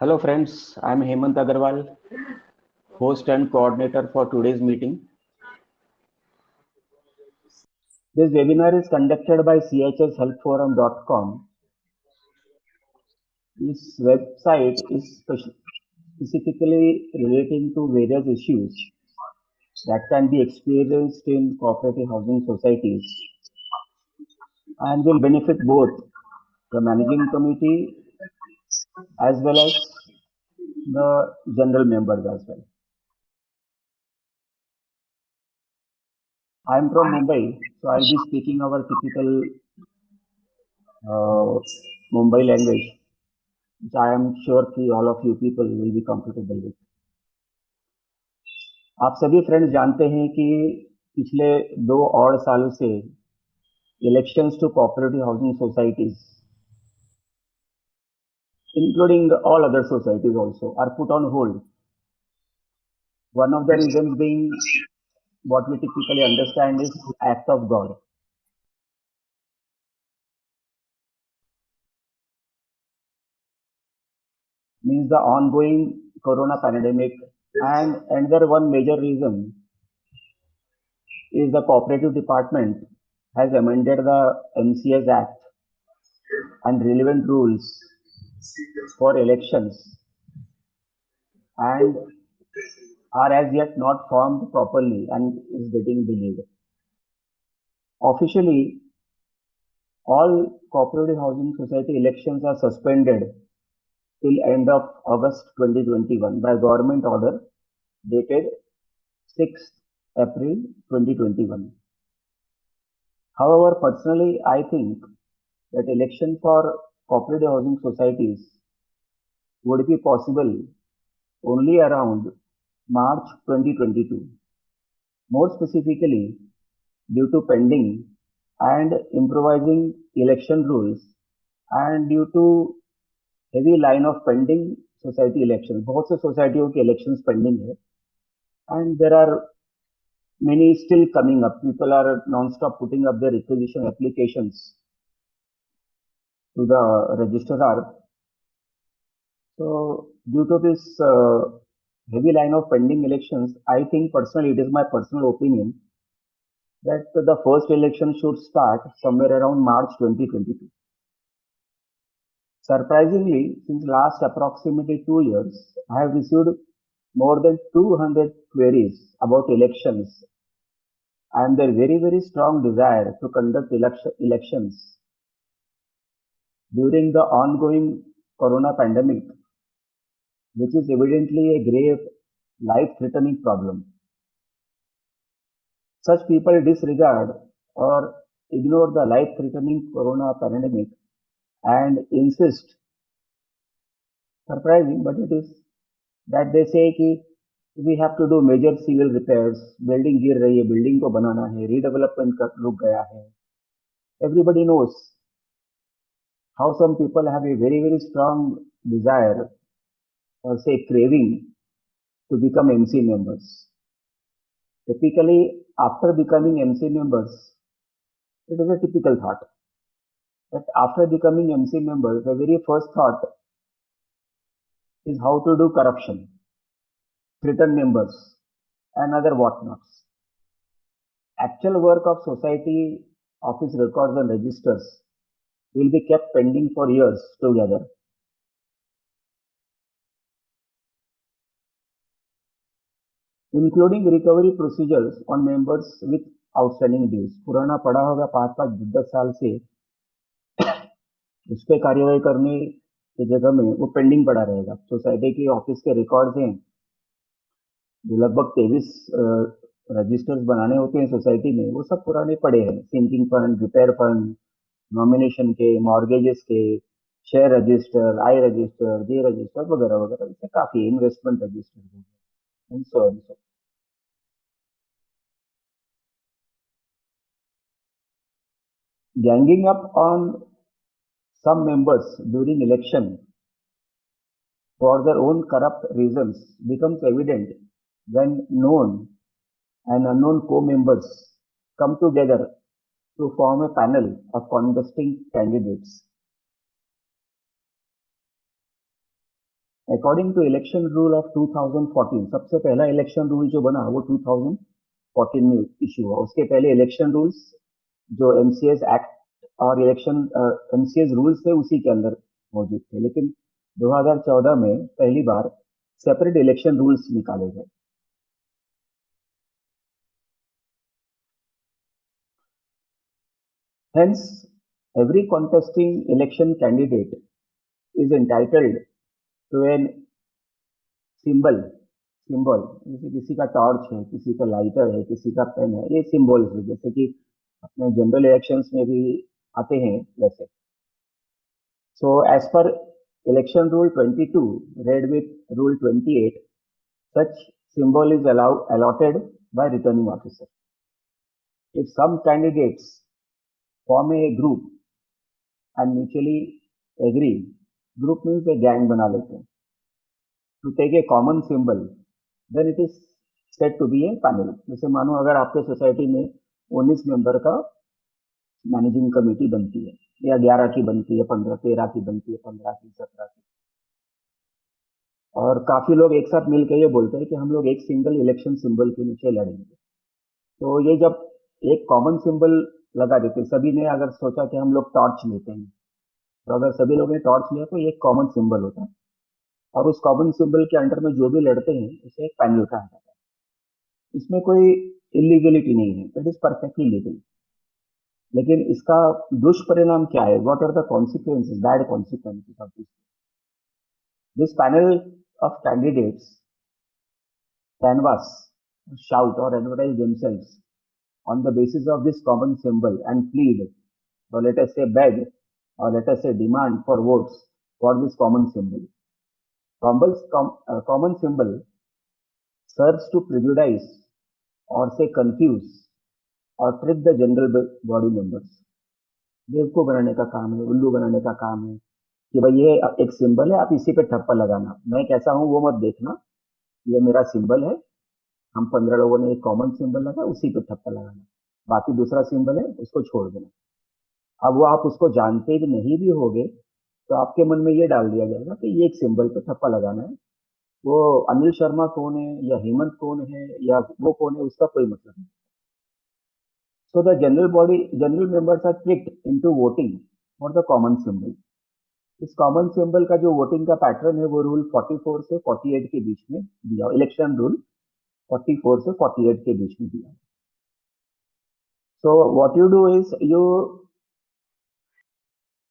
Hello friends, I am Hemant Agarwal, host and coordinator for today's meeting. This webinar is conducted by chshelpforum.com. This website is specifically relating to various issues that can be experienced in cooperative housing societies and will benefit both the managing committee as well as the general members as well. I am from Mumbai, so I'll be speaking our typical uh, Mumbai language, which I am sure कि all of you people will be comfortable with. आप सभी friends जानते हैं कि पिछले 2 और सालों से elections to cooperative housing societies including all other societies also are put on hold. One of the reasons being what we typically understand is act of God. Means the ongoing corona pandemic, and another one major reason is the cooperative department has amended the MCS Act and relevant rules for elections and are as yet not formed properly and is getting delayed. Officially, all cooperative housing society elections are suspended till end of August 2021 by government order dated 6th April 2021. However, personally, I think that election for cooperative housing societies would be possible only around March 2022. More specifically, due to pending and improvising election rules and due to heavy line of pending society elections. बहुत से सोसाइटियों के elections pending है and there are many still coming up. People are non-stop putting up their requisition applications to the registrar. So due to this heavy line of pending elections, I think personally, it is my personal opinion that the first election should start somewhere around March 2022. Surprisingly, since last approximately 2 years, I have received more than 200 queries about elections and their very strong desire to conduct elections during the ongoing corona pandemic, which is evidently a grave life-threatening problem. Such people disregard or ignore the life-threatening corona pandemic and insist, surprising, but it is, that they say कि we have to do major civil repairs, building गिर रही है, building को बनाना है, redevelopment का रुक गया है. Everybody knows how some people have a very strong desire or say craving to become MC members. Typically, after becoming MC members, it is a typical thought that after becoming MC members, the very first thought is how to do corruption, threaten members, and other whatnots. Actual work of society office records and registers will be kept pending for years together. Including recovery procedures on members with outstanding dues. पुराना पड़ा होगा 5-5, 10 साल से उस पर कार्यवाही करने की जगह में वो पेंडिंग पड़ा रहेगा. सोसाइटी के ऑफिस के रिकॉर्ड्स हैं जो लगभग 23 रजिस्टर्स बनाने होते हैं सोसाइटी में, वो सब पुराने पड़े हैं. Sinking fund, repair fund, nomination के, मॉर्गेजेस के, share register, I register, J register वगैरह वगैरह, इससे काफी investment register and so and so. Ganging up on some members during election for their own corrupt reasons becomes evident when known and unknown co-members come together to form a panel of contesting candidates. According to election rule of 2014, सबसे पहला election rule जो बना वो 2014 में issue हुआ। उसके पहले election rules जो एमसीएस एक्ट और इलेक्शन एमसीएस रूल्स थे उसी के अंदर मौजूद थे, लेकिन 2014 में पहली बार सेपरेट इलेक्शन रूल्स निकाले गए। Hence, every contesting election candidate is entitled to an symbol, जैसे किसी का टॉर्च है, किसी का लाइटर है, किसी का पेन है, ये सिंबल्स है, जैसे कि अपने जनरल इलेक्शंस में भी आते हैं वैसे। So as per election rule 22 read with rule 28, such symbol is allotted by returning officer. If some candidates form a group and mutually agree, group means a gang बना लेते हैं, to take a common symbol, then it is said to be a panel. जैसे मानो अगर आपके society में 19 member का managing committee बनती है, या 11 की बनती है, 15, 13 की बनती है, 15 की, 17 की, और काफी लोग एक साथ मिलकर ये बोलते हैं कि हम लोग एक सिंगल इलेक्शन सिंबल के नीचे लड़ेंगे। तो ये जब एक कॉमन सिंबल लगा देते, सभी ने अगर सोचा कि हम लोग टॉर्च लेते हैं, तो अगर सभी लोगों ने टॉर्च लिया तो ये एक कॉमन सिंबल होता है, और उस कॉमन सिंबल के अंडर में जो भी लड़ते हैं उसे एक पैनल कहा जाता है। इसमें कोई इलीगलिटी नहीं है, इट इज परफेक्टली लीगल। लेकिन इसका दुष्परिणाम क्या है? What are the consequences, bad consequences of this panel of candidates canvass, shout or advertise themselves on the basis of this common symbol and plead, or let us say beg, or let us say demand for votes for this common symbol. Common symbol serves to prejudice or say confuse or trick the general body members. बेवकूफ बनाने का काम है, उल्लू बनाने का काम है कि भाई ये एक सिंबल है, आप इसी पे ठप्पा लगाना, मैं कैसा हूं वो मत देखना, ये मेरा सिंबल है, हम 15 लोगों ने एक कॉमन सिंबल लगा, उसी पे ठप्पा लगाना, बाकी दूसरा सिंबल है उसको छोड़ देना। अब वो आप उसको जानते भी नहीं भी होगे तो आपके मन में ये डाल दिया जाएगा कि ये एक सिंबल पे ठप्पा लगाना है, वो अनिल शर्मा कौन है या हेमंत कौन है या वो कौन है उसका कोई मतलब नहीं। So the general members are tricked into voting for the common symbol. इस कॉमन सिंबल का जो वोटिंग का पैटर्न है वो रूल 44 से 48 के बीच में दिया, इलेक्शन रूल 44 से 48 के बीच में दिया। So what you do is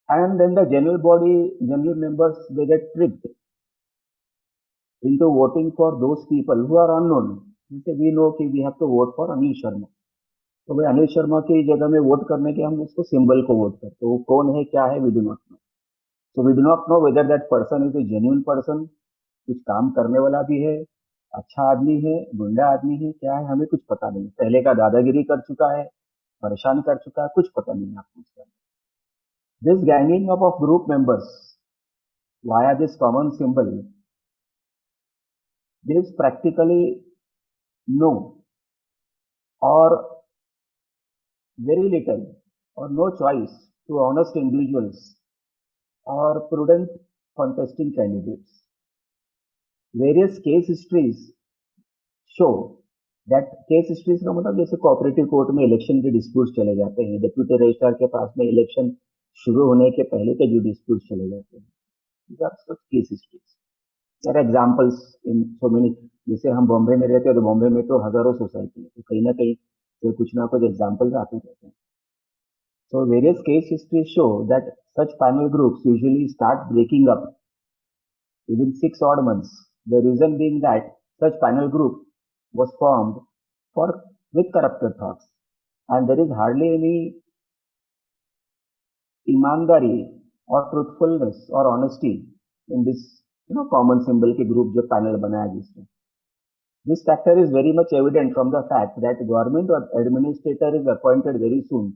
and then the general members, they get tricked into voting for those people who are unknown. जैसे we know कि we have to vote for Anil Sharma, तो भाई अनिल शर्मा की जगह में वोट करने के हम उसको सिंबल को वोट करते, वो कौन है क्या है we do not know. So we do not know whether that person is a genuine person, कुछ काम करने वाला भी है, अच्छा आदमी है, गुंडा आदमी है, क्या है हमें कुछ पता नहीं, पहले का दादागिरी कर चुका है, परेशान कर चुका है, कुछ पता नहीं आपको उसका। This ganging up of group members via this common symbol gives practically no or very little or no choice to honest individuals or prudent contesting candidates. Various case histories show that case histories का मतलब जैसे cooperative court में election के dispute चले जाते हैं, deputy registrar के पास में इलेक्शन शुरू होने के पहले के जो डिस्प्यूट चले जाते हैं, these are such case histories. There are examples in so many. जैसे हम बॉम्बे में रहते हैं तो बॉम्बे में तो हजारों सोसाइटी है, तो कहीं ना कहीं से कुछ ना कुछ एग्जाम्पल्स आते रहते हैं। So various case histories show that such panel groups usually start breaking up within 6 odd months. The reason being that such panel group was formed for with corrupted thoughts, and there is hardly any ईमानदारी और truthfulness और honesty in this common symbol के group जो panel बनाया जिसने। This factor is very much evident from the fact that government or administrator is appointed very soon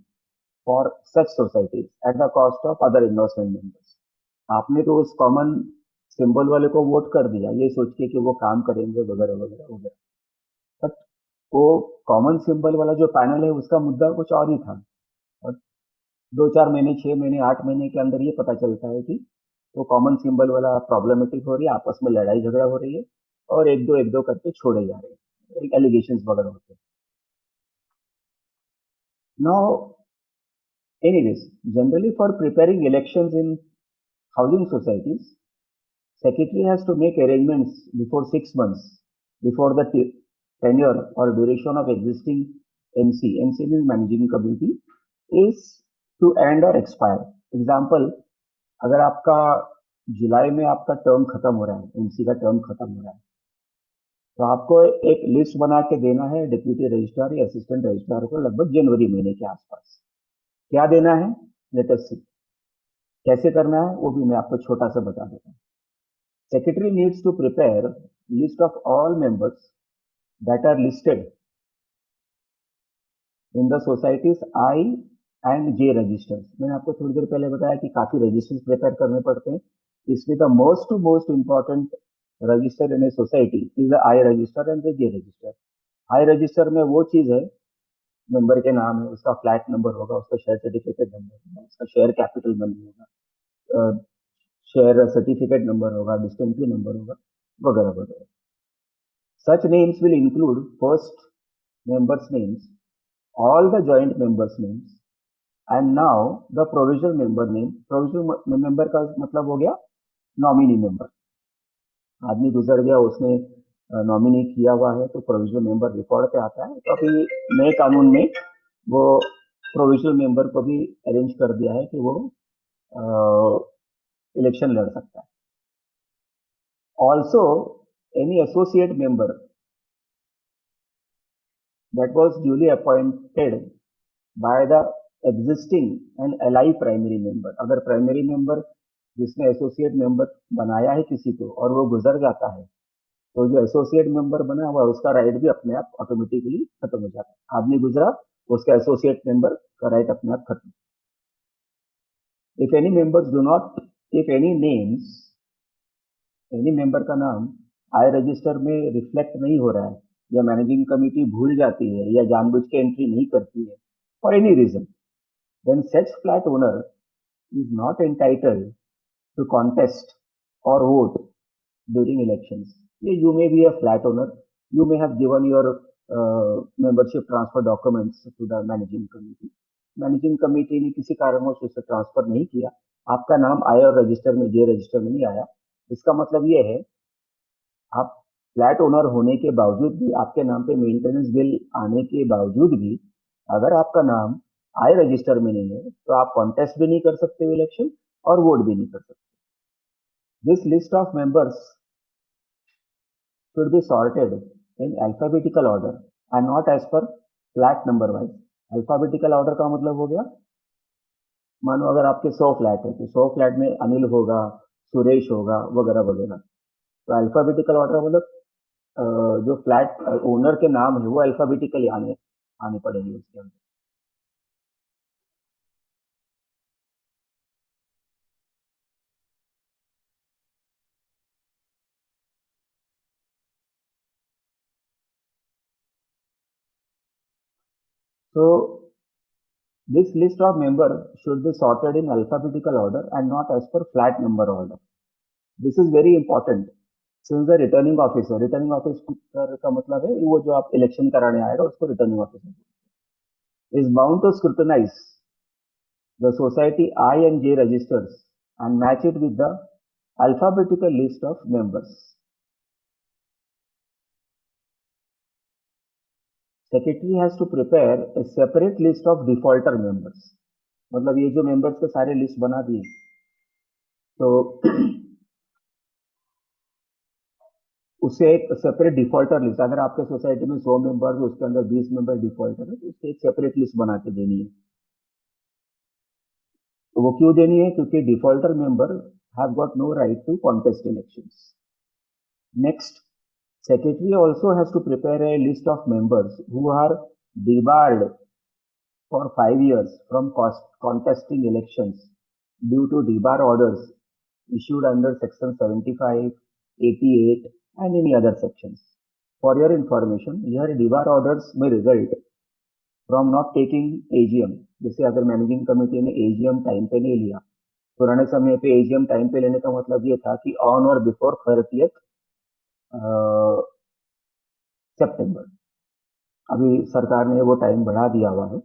for such societies at the cost of other innocent members. आपने तो उस common symbol वाले को vote कर दिया ये सोच के कि वो काम करेंगे वगैरह वगैरह वगैरह, बट वो कॉमन सिंबल वाला जो पैनल है उसका मुद्दा कुछ और ही था, और 2-4 महीने, 6 महीने, 8 महीने के अंदर ये पता चलता है कि वो कॉमन सिंबल वाला प्रॉब्लमेटिक हो रही है, आपस में लड़ाई झगड़ा हो रही है और एक दो करके छोड़े जा रहे हैं, एलिगेशंस वगैरह होते हैं. Now anyways, generally for preparing elections in housing societies, secretary has to make arrangements before 6 months before the tenure or duration of existing MC. MC means managing committee is to end or expire. Example, अगर आपका जुलाई में आपका term खत्म हो रहा है, MC का term खत्म हो रहा है, तो आपको एक लिस्ट बना के देना है डिप्यूटी रजिस्ट्रार या असिस्टेंट रजिस्ट्रार को लगभग जनवरी महीने के आसपास. क्या देना है, लेट अस सी. कैसे करना है वो भी मैं आपको छोटा सा बता देता हूँ. Secretary needs to prepare list of all members that are listed in the society's I and J registers. मैंने आपको थोड़ी देर पहले बताया कि काफी रजिस्टर्स प्रिपेयर करने पड़ते हैं. इसमें the most important register in a society is the I register and the J register. I register में वो चीज है, मेंबर के नाम है, उसका फ्लैट नंबर होगा, उसका शेयर सर्टिफिकेट नंबर होगा, उसका शेयर कैपिटल मनी होगा, शेयर सर्टिफिकेट नंबर होगा, डिस्टेंटरी नंबर होगा, वगैरह वगैरह. Such names will include first members' names, all the joint members' names, and now the provisional member name. Provisional member का मतलब हो गया नॉमिनी मेंबर. आदमी गुजर गया, उसने नॉमिनी किया हुआ है तो प्रोविजनल मेंबर रिकॉर्ड पे आता है. तो अभी नए कानून में वो प्रोविजनल मेंबर को भी अरेंज कर दिया है कि वो इलेक्शन लड़ सकता है. Also any associate member that was duly appointed by the existing and alive primary member. अगर प्राइमरी मेंबर जिसने एसोसिएट मेंबर बनाया है किसी को और वो गुजर जाता है, तो जो एसोसिएट मेंबर बना हुआ उसका राइट भी अपने आप ऑटोमेटिकली खत्म हो जाता है. आदमी गुजरा, उसका एसोसिएट मेंबर का राइट अपने आप खत्म. If any members do not, if any names, any member का नाम आई रजिस्टर में रिफ्लेक्ट नहीं हो रहा है, या मैनेजिंग कमिटी भूल जाती है, या जानबूझ के एंट्री नहीं करती है for any reason, then such flat owner is not entitled to contest or vote during elections. You may be a flat owner, you may have given your membership transfer documents to the managing committee. Managing committee ने किसी कारणवश उसे transfer नहीं किया, आपका नाम आई और register में, जे रजिस्टर में नहीं आया. इसका मतलब ये है, आप फ्लैट ओनर होने के बावजूद भी, आपके नाम पे मेंटेनेंस बिल आने के बावजूद भी, अगर आपका नाम आई रजिस्टर में नहीं है तो आप कॉन्टेस्ट भी नहीं कर सकते इलेक्शन और वोट भी नहीं कर सकते. This list of members should be sorted in alphabetical order and not as per flat number wise. Alphabetical order का मतलब हो गया, मानो अगर आपके 100 फ्लैट है तो 100 फ्लैट में अनिल होगा, सुरेश होगा, वगैरह वगैरह. तो अल्फाबेटिकल ऑर्डर मतलब जो फ्लैट ओनर के नाम है वो अल्फाबेटिकली आने पड़ेंगे उसके अंदर. So this list of members should be sorted in alphabetical order and not as per flat number order. This is very important since the returning officer का मतलब है वो जो आप इलेक्शन कराने आएगा उसको returning officer is bound to scrutinize the society I and J registers and match it with the alphabetical list of members. Secretary has to prepare a separate list of defaulter members. मतलब ये जो members के सारे list बना दिए, तो उससे एक सेपरेट डिफॉल्टर लिस्ट, अगर आपके सोसाइटी में 100 मेंबर है उसके अंदर 20 मेंबर डिफॉल्टर है तो उससे एक सेपरेट लिस्ट बना के देनी है. तो वो क्यों देनी है? क्योंकि defaulter member have got no right to contest elections. Next, secretary also has to prepare a list of members who are debarred for 5 years from contesting elections due to debar orders issued under section 75, 88 and any other sections. For your information, here debar orders may result from not taking AGM. जैसे अगर managing committee ने AGM time पे नहीं लिया पुराने समय पे AGM time पे लेने का मतलब ये था कि ऑन और बिफोर 30th सितंबर। अभी सरकार ने वो टाइम बढ़ा दिया हुआ है,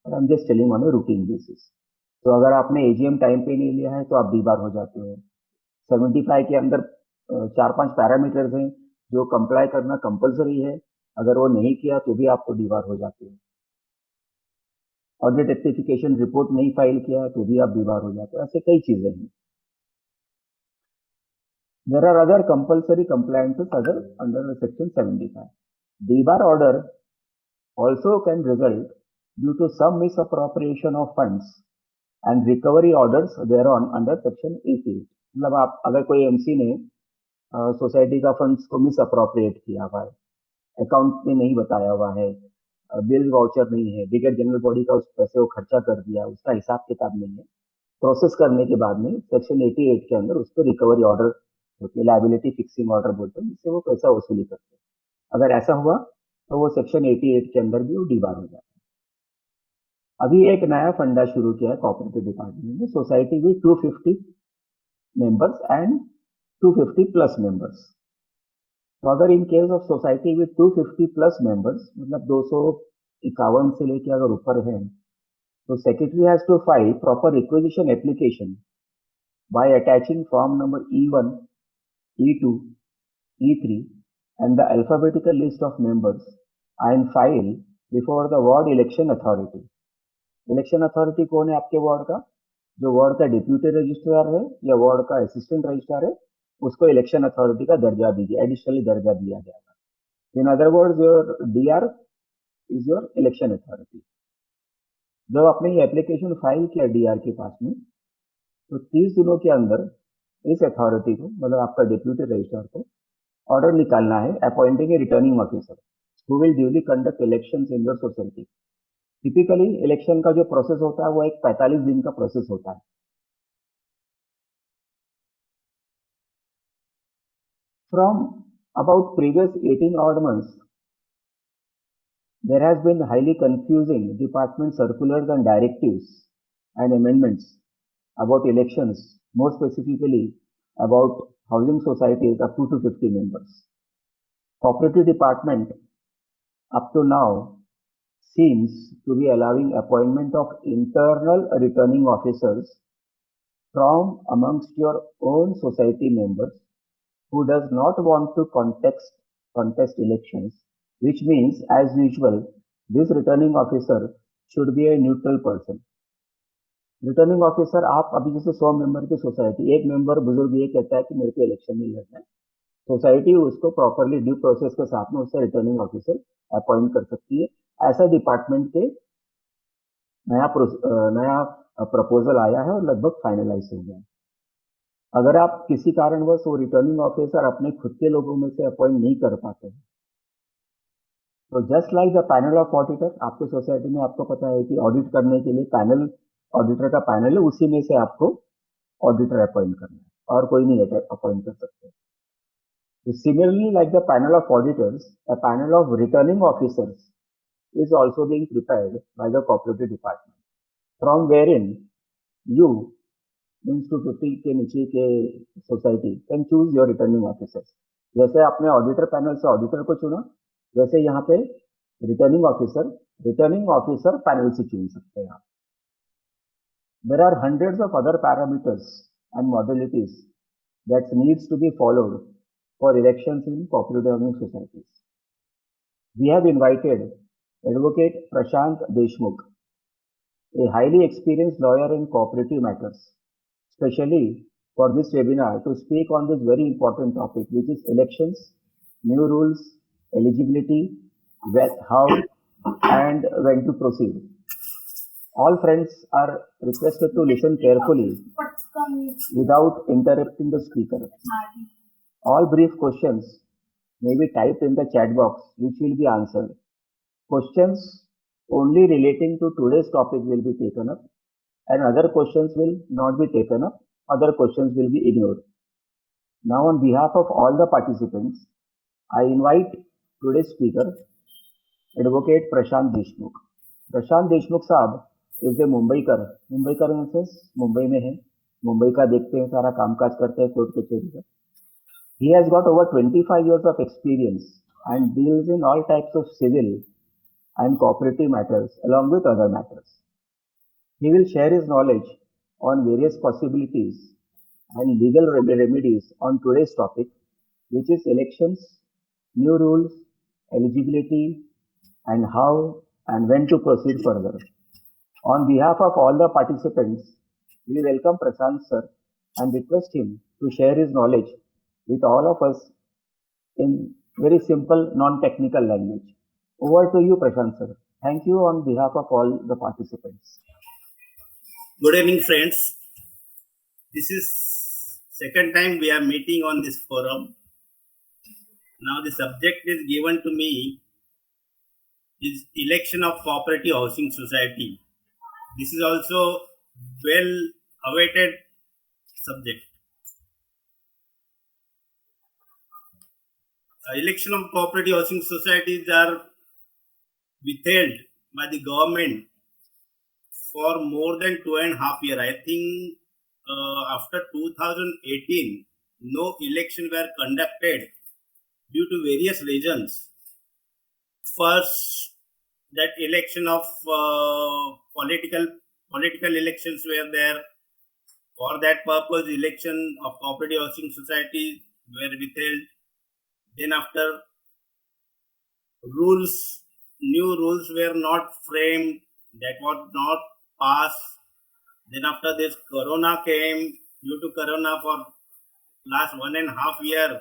और I am just telling on a routine basis. तो अगर आपने एजीएम टाइम पे नहीं लिया है तो आप डीबार हो जाते हो। 75 के अंदर 4-5 पैरामीटर्स हैं जो कंप्लाई करना कंपलसरी है, अगर वो नहीं किया तो भी आपको डीबार हो जाते हो। ऑडिट रेक्टिफिकेशन रिपोर्ट नहीं फाइल किया तो भी आप डीबार हो जाते हो। ऐसे कई चीजें हैं। There are other compulsory compliances other under section 75. DBAR order also can result due to some misappropriation of funds and recovery orders thereon under section 88. मतलब आप अगर कोई एमसी ने सोसाइटी का फंड्स को मिस अप्रोप्रिएट किया हुआ है, अकाउंट में नहीं बताया हुआ है, बिल वाउचर नहीं है, बिगर जनरल बॉडी का उस पैसे को खर्चा कर दिया, उसका हिसाब किताब नहीं है, प्रोसेस करने के बाद में सेक्शन 88 के अंदर उस पर रिकवरी ऑर्डर होती है, लायबिलिटी फिक्सिंग ऑर्डर बोलते हैं, जिससे वो पैसा वसूली करते हैं। अगर ऐसा हुआ तो वो सेक्शन 88 के अंदर भी वो डीबार हो जाता है। अभी एक नया फंडा शुरू किया है कोऑपरेटिव डिपार्टमेंट ने, society with 250 members and 250 plus members. तो अगर in case of society with 250 plus members, मतलब 251 से लेके अगर ऊपर है, तो secretary has to file proper requisition application by attaching form number E1, E2, E3 and the alphabetical list of members and file before the ward election authority. Election authority कौन है आपके वार्ड का? जो वार्ड का deputy registrar है या ward का assistant registrar है, उसको इलेक्शन अथॉरिटी का दर्जा दी गया, एडिशनली दर्जा दिया गया। In other words, your DR is your election authority. जब आपने ये एप्लीकेशन फाइल किया डीआर के पास में, तो 30 दिनों के अंदर इस अथॉरिटी को, मतलब आपका डिप्यूटी रजिस्ट्रार को, ऑर्डर निकालना है appointing A returning officer who will duly conduct elections in your society. Typically election का जो प्रोसेस होता है वो एक 45 दिन का प्रोसेस होता है। From about previous 18 odd months, there has been highly confusing department circulars and directives and amendments about elections, more specifically about housing societies up to 250 members. Cooperative department up to now seems to be allowing appointment of internal returning officers from amongst your own society members who does not want to contest elections, which means, as usual, this returning officer should be a neutral person. Returning officer, आप अभी जैसे 100 member की society, एक member बुजुर्ग ये कहता है कि मेरे को इलेक्शन नहीं लड़ना है, सोसाइटी उसको प्रॉपरली ड्यू प्रोसेस के साथ में उससे रिटर्निंग ऑफिसर अपॉइंट कर सकती है। ऐसा डिपार्टमेंट के नया प्रपोजल आया है और लगभग फाइनलाइज हो गया है। अगर आप किसी कारणवश वो रिटर्निंग ऑफिसर अपने खुद के लोगों में से अपॉइंट नहीं कर पाते हैं, तो just like the panel of auditor, आपके सोसाइटी में आपको पता है कि ऑडिट करने के लिए पैनल, ऑडिटर का पैनल है, उसी में से आपको ऑडिटर अपॉइंट करना है और कोई नहीं अपॉइंट कर सकते। तो similarly like the panel of auditors, a panel of returning officers is also being prepared by the cooperative department, from wherein you, means 250 के नीचे के society, can choose your returning officers। जैसे आपने ऑडिटर पैनल से auditor को चुना, वैसे यहाँ पे रिटर्निंग ऑफिसर पैनल से चुन सकते हैं आप। There are hundreds of other parameters and modalities that needs to be followed for elections in cooperative housing societies. We have invited Advocate Prashant Deshmukh, a highly experienced lawyer in cooperative matters, especially for this webinar to speak on this very important topic, which is elections, new rules, eligibility, how and when to proceed. All friends are requested to listen carefully without interrupting the speaker. All brief questions may be typed in the chat box, which will be answered. Questions only relating to today's topic will be taken up, and other questions will not be taken up. Other questions will be ignored. Now, on behalf of all the participants, I invite today's speaker, Advocate Prashant Deshmukh. Prashant Deshmukh साहब is a Mumbaikar in sense Mumbai में है, मुंबई का देखते हैं, सारा कामकाज करते हैं कोर्ट कचहरी का. He has got over 25 years of experience and deals in all types of civil and cooperative matters along with other matters. He will share his knowledge on various possibilities and legal remedies on today's topic, which is elections, new rules, eligibility, and how and when to proceed further. On behalf of all the participants, we welcome Prashant sir and request him to share his knowledge with all of us in very simple, non-technical language. Over to you, Prashant sir. Thank you on behalf of all the participants. Good evening, friends. This is second time we are meeting on this forum. Now the subject is given to me is election of cooperative housing society. This is also well awaited subject. Election of cooperative housing societies are withheld by the government for more than 2.5 years. I think after 2018, no election were conducted due to various reasons. First, that election of political elections were there. For that purpose, election of cooperative housing societies were withheld. Then after new rules were not framed, that was not passed. Then after this, Corona came. Due to Corona, for last 1.5 years,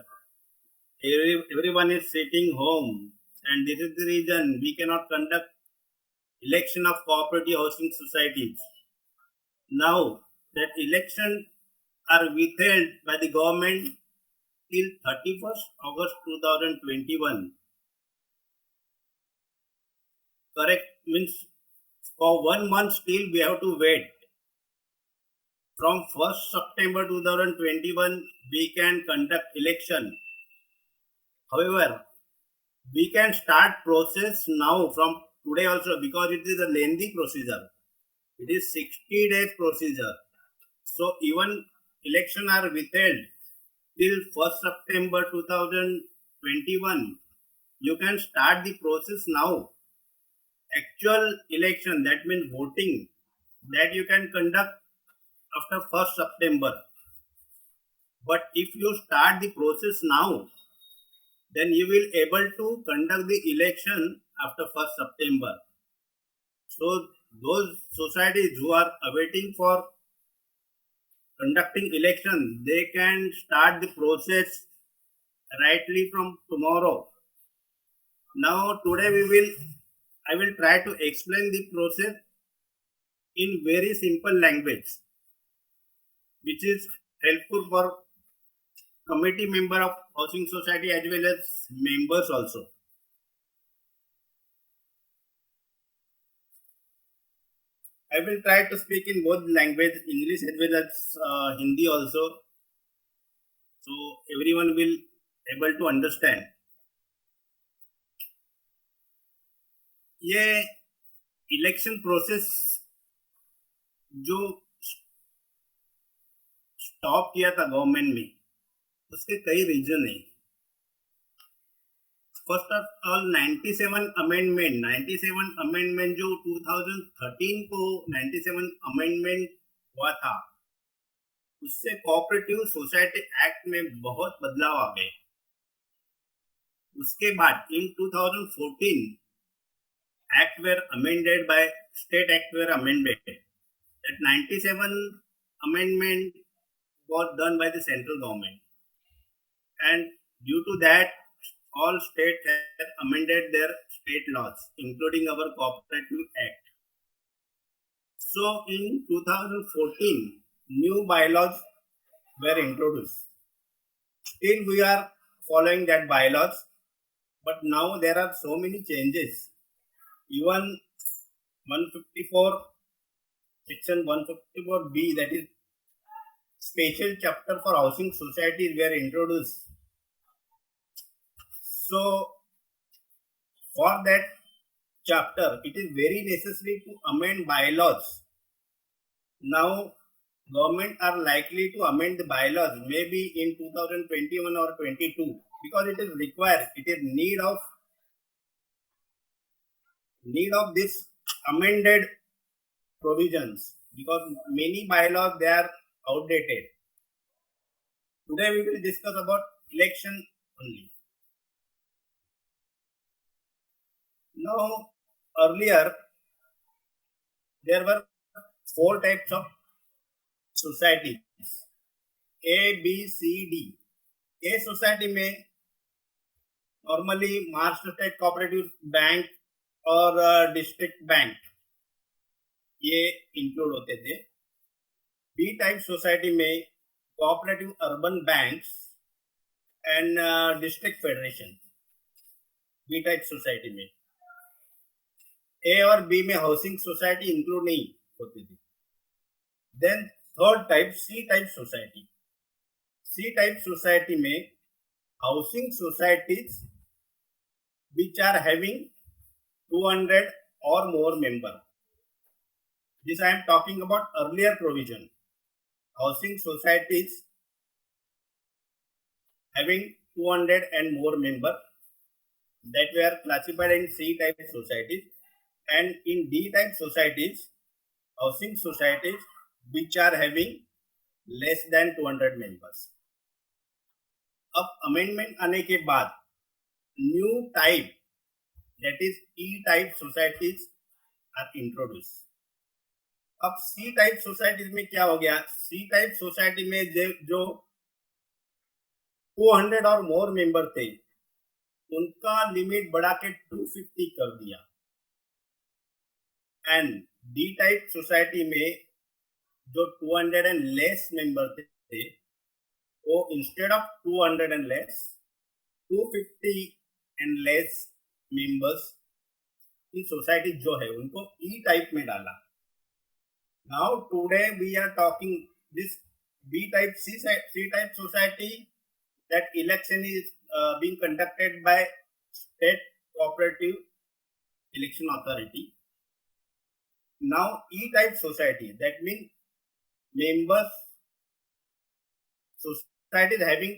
everyone is sitting home, and this is the reason we cannot conduct election of cooperative housing societies. Now that election are withheld by the government till 31st August 2021. Correct, means for 1 month still we have to wait. From 1st September 2021 we can conduct election. However, we can start process now from today also, because it is a lengthy procedure. It is 60 days procedure. So even election are withheld till 1st September 2021. You can start the process now. Actual election, that means voting, that you can conduct after 1st September. But if you start the process now, then you will able to conduct the election after 1st September. So those societies who are awaiting for conducting election, they can start the process rightly from tomorrow. Now today I will try to explain the process in very simple language, which is helpful for committee member of housing society as well as members also. I will try to speak in both language, English as well as Hindi also, so everyone will able to understand. ये election process जो stop किया था government में, उसके कई reason है. First of all 97 amendment जो 2013 को 97 अमेंडमेंट हुआ था, उससे कोऑपरेटिव सोसाइटी एक्ट में बहुत बदलाव आ गए. उसके बाद इन 2014 act were amended by state act were amended. That 97 amendment was done by the central government, and due to that all states have amended their state laws, including our cooperative act. So in 2014 new bylaws were introduced. Still we are following that bylaws, but now there are so many changes. Even 154 section 154B, that is special chapter for housing societies, were introduced. So for that chapter it is very necessary to amend bylaws. Now government are likely to amend the bylaws maybe in 2021 or 22 because it is required. It is need of this amended provisions because many bylaws they are outdated. Today we will discuss about election only. Now earlier there were 4 types of societies A, B, C, D. A society में normally Maharashtra state cooperative bank और district bank ये include होते थे. B type society में cooperative urban banks and district federation. B type society में A और B में housing society include नहीं होती थी. Then third type C type society. C type society में housing societies which are having 200 or more member. This I am talking about earlier provision. Housing societies having 200 and more member that were classified in C type societies, and in D type societies, housing societies which are having less than 200 members. अब amendment आने के बाद new type, that is E type societies are introduced. अब C type societies में क्या हो गया? C type society में जो 200 और मोर मेंबर थे उनका लिमिट बढ़ा के 250 कर दिया. एंड D type सोसाइटी में जो 200 एंड लेस मेंबर थे वो instead of 200 and less 250 and less members की सोसाइटी जो है उनको ई टाइप में डाला. Now today we are talking this B type C type society that election is being conducted by state cooperative election authority. Now E type society that mean members societies having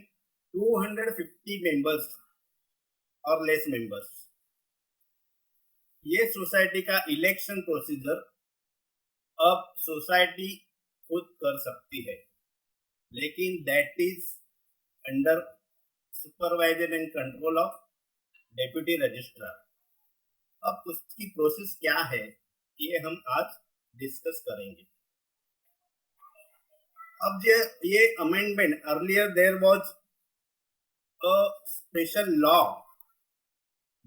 250 members और less members. ये society का election procedure अब society खुद कर सकती है, लेकिन that is under supervision and control of deputy registrar. अब उसकी प्रोसेस क्या है ये हम आज डिस्कस करेंगे. अब ये amendment earlier there was a special law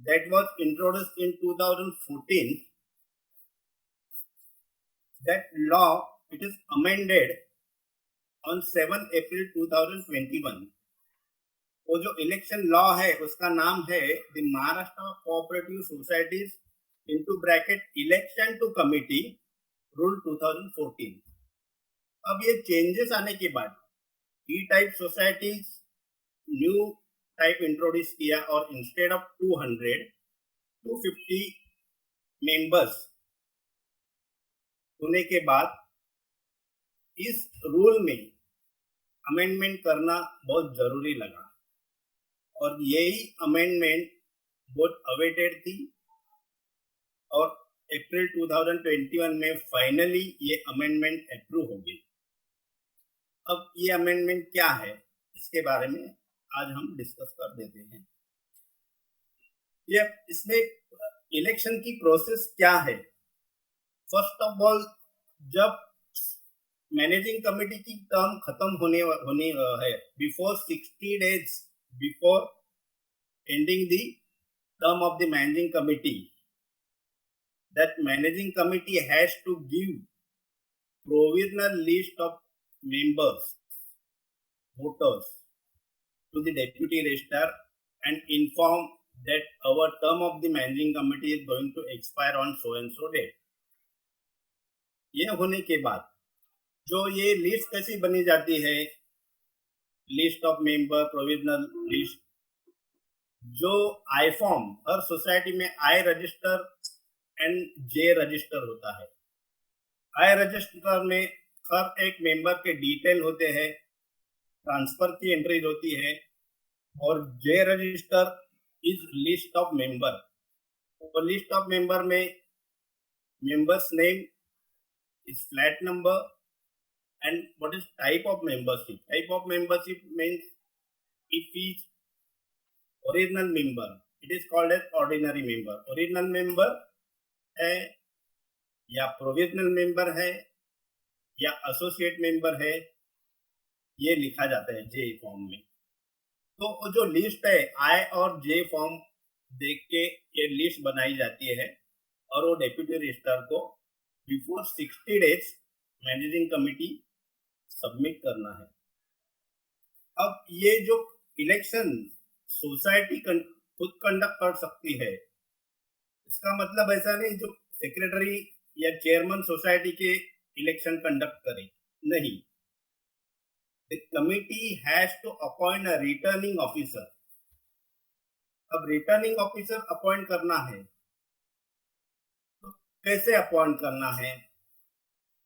that was introduced in 2014. That law, it is amended on 7 April 2021. वो जो इलेक्शन लॉ है उसका नाम है the Maharashtra cooperative societies into bracket election to committee rule 2014. अब ये चेंजेस आने के बाद E type societies new type introduce किया और इंस्टेड ऑफ 200 250 मेंबर्स होने के बाद इस रूल में अमेंडमेंट करना बहुत जरूरी लगा और यही अमेंडमेंट बहुत अवेटेड थी और अप्रैल 2021 में फाइनली ये अमेंडमेंट अप्रूव हो गई. अब ये अमेंडमेंट क्या है इसके बारे में आज हम डिस्कस कर देते हैं. ये इसमें इलेक्शन की प्रोसेस क्या है? फर्स्ट ऑफ ऑल जब मैनेजिंग कमेटी की टर्म खत्म होनी है before 60 days before ending the term of the managing committee, that managing committee has to give provisional list of members voters to the deputy registrar and inform that our term of the managing committee is going to expire on so and so date. ये होने के बाद जो ये list कैसी बनी जाती है, list of member provisional list, जो आई फॉर्म हर सोसाइटी में I register and J register होता है. आई रजिस्टर में हर एक मेंबर के डिटेल होते हैं, ट्रांसफर की एंट्रीज होती है, और J register is list of member. तो लिस्ट ऑफ मेंबर में members name is flat number, and what is type of membership? Type of membership means if is original member, it is called as ordinary member. Original member है या provisional member है या associate member है, ये लिखा जाता है जे form में। तो वो जो लिस्ट है आई और जे फॉर्म देख के ये लिस्ट बनाई जाती है और वो डेप्यूटी रजिस्ट्रार को before 60 days managing committee submit करना है। अब ये जो इलेक्शन सोसाइटी खुद कंडक्ट कर सकती है, इसका मतलब ऐसा नहीं जो सेक्रेटरी या चेयरमैन सोसाइटी के इलेक्शन कंडक्ट करे, नहीं। The committee has to appoint a returning officer. अब रिटर्निंग ऑफिसर अपॉइंट करना है तो कैसे अपॉइंट करना है,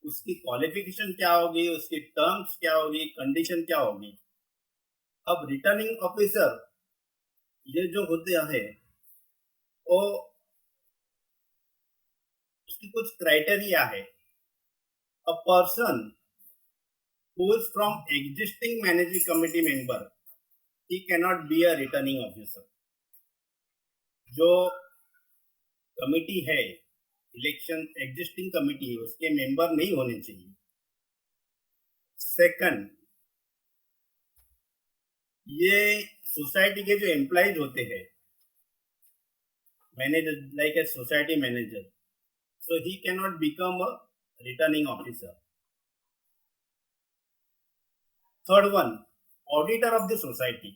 उसकी क्वालिफिकेशन क्या होगी, उसकी टर्म्स क्या होगी, कंडीशन क्या होगी। अब रिटर्निंग ऑफिसर ये जो होते हैं वो उसकी कुछ क्राइटेरिया है। A person who is from existing managing committee member, he cannot be a returning officer। जो कमिटी है इलेक्शन एग्जिस्टिंग कमिटी है उसके मेंबर नहीं होने चाहिए। सेकंड, ये सोसाइटी के जो एम्प्लॉइज होते हैं, manager like a society manager, so he cannot become a returning officer। Third one, auditor of the society,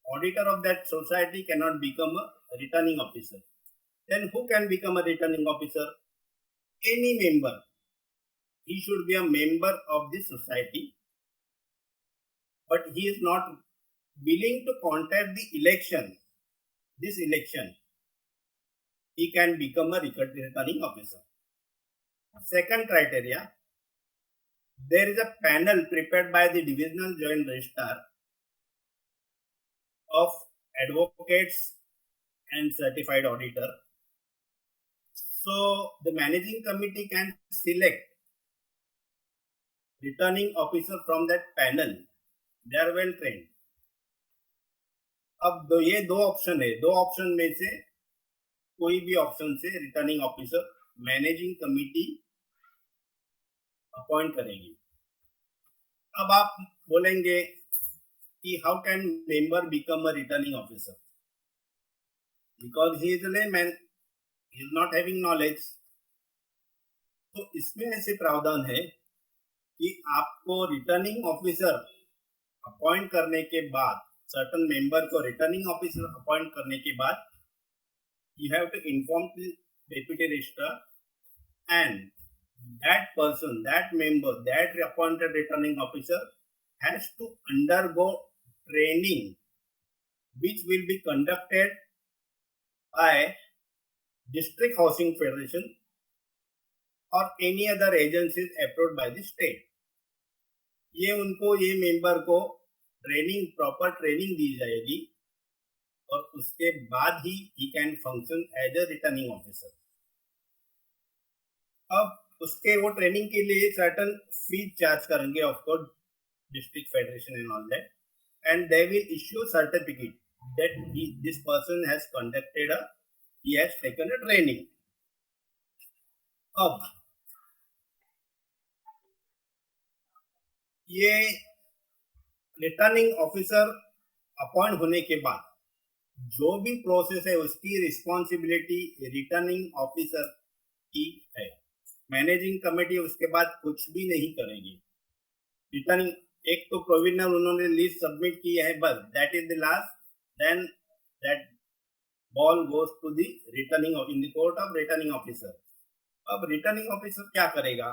auditor of that society cannot become a returning officer। Then who can become a returning officer? Any member, he should be a member of the society, but he is not willing to contest the election, this election, he can become a returning officer। Second criteria, there is a panel prepared by the divisional joint registrar of advocates and certified auditor। So the managing committee can select returning officer from that panel, they are well trained। अब ये दो option है, दो option में से कोई भी option से returning officer managing committee appoint करेगी। अब आप बोलेंगे कि how can member become a returning officer, because he is a layman, he is not having knowledge. तो इसमें ऐसे प्रावधान है कि आपको रिटर्निंग ऑफिसर अपॉइंट करने के बाद, सर्टन मेंबर को रिटर्निंग ऑफिसर अपॉइंट करने के बाद, you have to inform the deputy registrar, and that person, that member, that appointed returning officer has to undergo training which will be conducted by district housing federation or any other agencies approved by the state। ये उनको, ये member को training, proper training दी जाएगी और उसके बाद ही he can function as a returning officer। अब उसके वो ट्रेनिंग के लिए सर्टन फीस चार्ज करेंगे of course district federation and all that, and they will issue certificate that this person has conducted a, he has taken a training। अब ये returning officer appoint होने के बाद जो भी प्रोसेस है उसकी रिस्पॉन्सिबिलिटी रिटर्निंग ऑफिसर की है। मैनेजिंग कमेटी उसके बाद कुछ भी नहीं करेगी। रिटर्निंग, एक तो प्रोविजनल उन्होंने लिस्ट सबमिट की है बस, that is the last, then that ball goes to the returning in the court of returning officer. अब रिटर्निंग ऑफिसर क्या करेगा?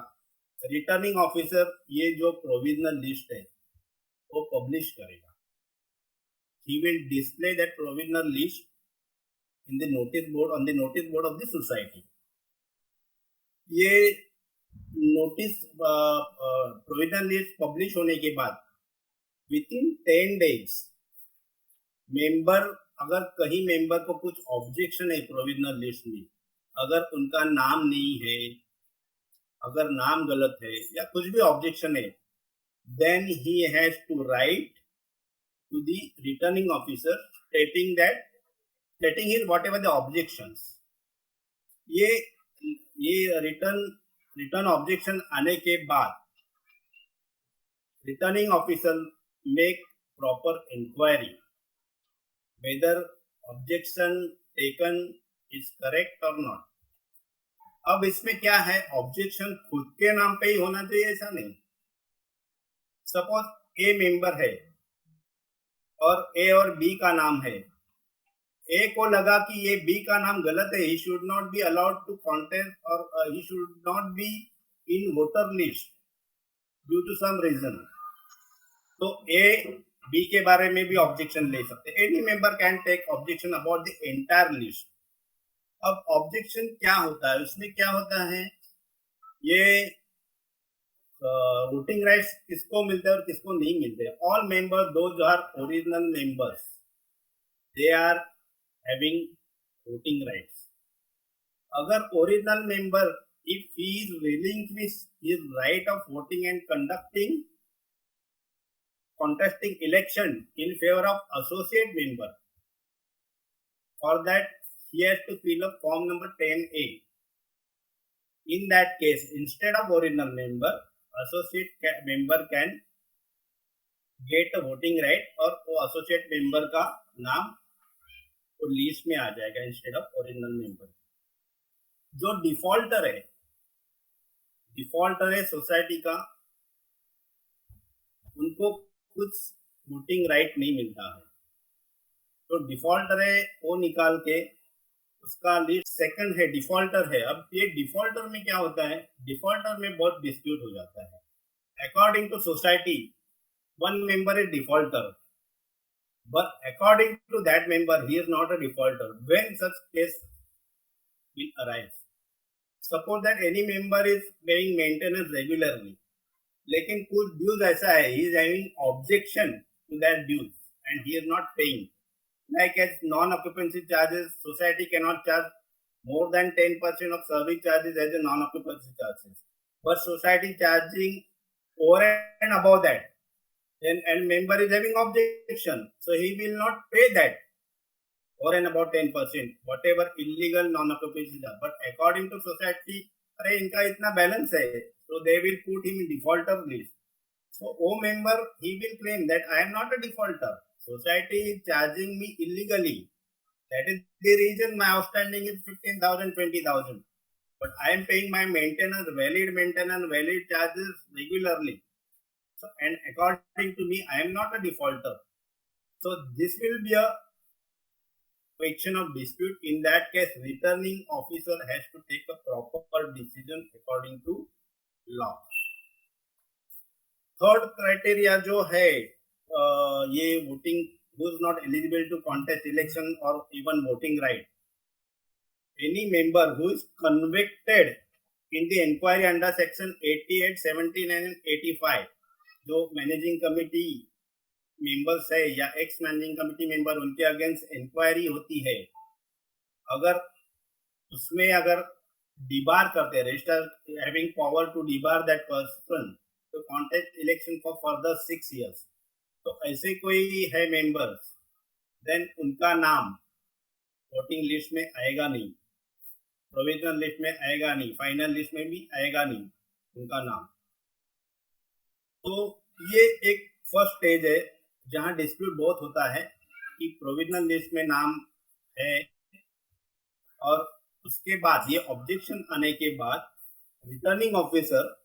रिटर्निंग ऑफिसर ये जो प्रोविजनल लिस्ट है वो पब्लिश करेगा। He will display that provisional list in the notice board, on the notice board of the society। ये notice provisional list publish होने के बाद विद इन 10 days मेंबर, अगर कहीं मेंबर को कुछ ऑब्जेक्शन है प्रोविजनल लिस्ट में, अगर उनका नाम नहीं है, अगर नाम गलत है या कुछ भी ऑब्जेक्शन है, then he has to write to the returning officer stating his whatever the objections. ये रिटर्न ऑब्जेक्शन आने के बाद returning officer make proper inquiry whether objection taken is correct or not. अब इसमें क्या है, ऑब्जेक्शन खुद के नाम पे ही होना चाहिए ऐसा नहीं. सपोज ए मेंबर है और ए और बी का नाम है. ए को लगा कि ये बी का नाम गलत है, he should not be allowed to contest or he should not be in voter list due to some reason. तो ए बी के बारे में भी ऑब्जेक्शन ले सकते. Any member can take objection about the entire list. अब objection क्या होता है, उसमें क्या होता है, ये वोटिंग राइट्स किसको मिलते हैं और किसको नहीं मिलते. All member those are original members, they are having voting rights. अगर original member if he is relinquish his right of voting and contesting election in favor of associate member, for that he has to fill up form number 10A. In that case, instead of original member, associate member can get a voting right और वो associate member का नाम वो list में आ जाएगा instead of original member. जो defaulter है society का, उनको कुछ वोटिंग राइट नहीं मिलता है. तो डिफॉल्टर है वो निकाल के उसका लिस्ट. सेकंड है डिफॉल्टर है. अब ये डिफॉल्टर में क्या होता है, डिफॉल्टर में बहुत डिस्प्यूट हो जाता है. According to society one member is defaulter, but according to that member he is not a defaulter when such case will arise. Suppose that any member is paying maintenance regularly, लेकिन कुछ dues ऐसा है, he is having objection to that dues and he is not paying. Like as non-occupancy charges, society cannot charge more than 10% of service charges as a non-occupancy charges, but society charging over and above that, then and member is having objection, so he will not pay that over and about 10% whatever illegal non-occupancy are. But according to society, अरे इनका इतना balance है, so they will put him in defaulter list. So O member, he will claim that I am not a defaulter, society is charging me illegally, that is the reason my outstanding is 15,000 20,000, but I am paying my maintenance valid charges regularly. So, and according to me, I am not a defaulter. So this will be a question of dispute. In that case, returning officer has to take a proper decision according to law. Third criteria जो है ये voting, who is not eligible to contest election or even voting right. Any member who is convicted in the inquiry under section 88, 79 and 85, जो managing committee members है या ex managing committee member, उनके against inquiry होती है, अगर उसमें अगर debar करते हैं, register having power to debar that person to contest election for further 6 years, तो ऐसे कोई है मेंबर्स, देन उनका नाम वोटिंग लिस्ट में आएगा नहीं, प्रोविजनल लिस्ट में आएगा नहीं, फाइनल लिस्ट में भी आएगा नहीं उनका नाम. तो ये एक फर्स्ट स्टेज है जहां डिस्प्यूट बहुत होता है कि प्रोविजनल लिस्ट में नाम है, और उसके बाद ये ऑब्जेक्शन आने के बाद रिटर्निंग ऑफिसर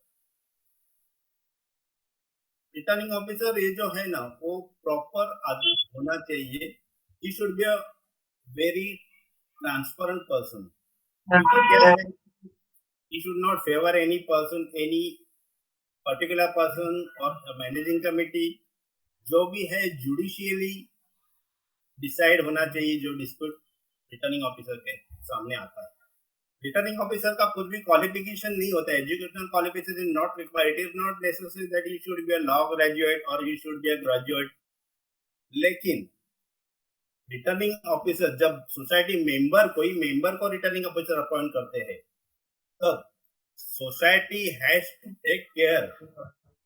ये जो है ना, वो प्रॉपर होना चाहिए. He should be a very transparent person. क्या है, he should not favor any person, any particular person or managing committee. जो भी है जुडिशियली डिसाइड होना चाहिए जो डिस्प्यूट रिटर्निंग ऑफिसर के सामने आता है. रिटर्निंग ऑफिसर का कुछ भी क्वालिफिकेशन नहीं होता है, educational qualification is not required, it is not necessary that you should be a law graduate or you should be a graduate. लेकिन रिटर्निंग ऑफिसर जब सोसाइटी मेंबर, कोई मेंबर को रिटर्निंग ऑफिसर अपॉइंट करते हैं, तब society has to take care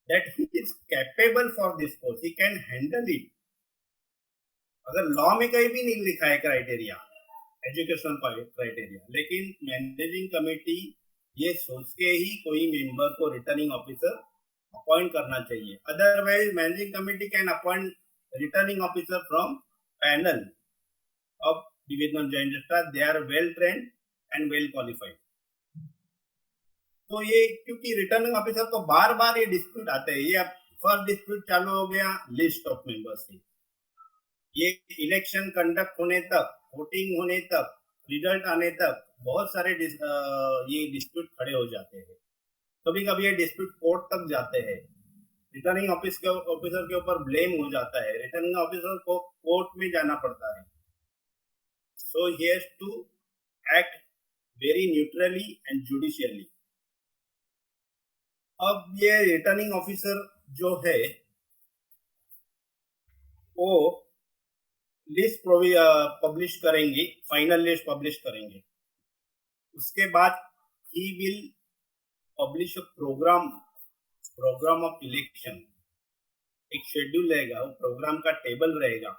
that he is capable for this post, he can handle it. अगर law में कहीं भी नहीं लिखा है क्राइटेरिया, एजुकेशनल क्राइटेरिया, लेकिन मैनेजिंग कमेटी ये सोच के ही कोई मेंबर को रिटर्निंग ऑफिसर अपॉइंट करना चाहिए। Otherwise managing committee can appoint returning officer from panel of divisional joint registrar, they are well trained and well qualified. तो ये क्योंकि रिटर्निंग ऑफिसर को बार बार ये डिस्प्यूट आते हैं, ये अब फर्स्ट डिस्प्यूट चालू हो गया लिस्ट ऑफ मेंबर्स से, ये इलेक्शन कंडक्ट होने तक, वोटिंग होने तक, रिजल्ट आने तक बहुत सारे ये डिस्प्यूट खड़े हो जाते हैं। कभी कभी ये डिस्प्यूट कोर्ट तक जाते हैं, रिटर्निंग ऑफिसर के ऊपर ब्लेम हो जाता है, रिटर्निंग ऑफिसर को कोर्ट में जाना पड़ता है। So he has to act very neutrally and judicially. अब ये रिटर्निंग ऑफिसर जो है वो लिस्ट पब्लिश करेंगे, फाइनल लिस्ट पब्लिश करेंगे। उसके बाद he will publish a programme of election. एक शेड्यूल रहेगा, वो प्रोग्राम का टेबल रहेगा,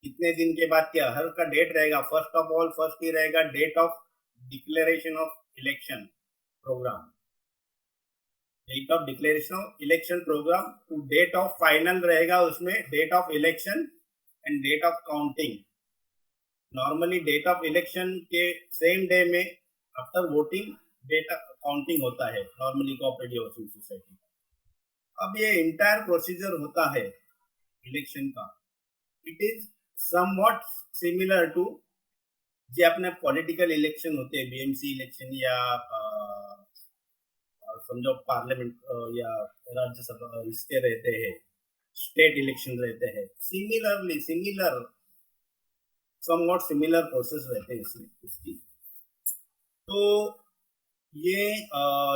कितने दिन के बाद क्या, हर का डेट रहेगा। फर्स्ट ऑफ ऑल फर्स्ट ही रहेगा date of declaration of election programme, date of declaration of election programme to date of final रहेगा, उसमें date of election and date of counting. Normally date of election के same day में after voting data counting होता है normally cooperative housing society. अब ये entire procedure होता है इलेक्शन का, it is somewhat similar to जो अपने पॉलिटिकल इलेक्शन होते हैं, बीएमसी इलेक्शन या समझो पार्लियामेंट या राज्यसभा इसके रहते हैं, स्टेट इलेक्शन रहते हैं, सिमिलर समवॉट सिमिलर प्रोसेस रहते हैं इसमें उसकी। तो ये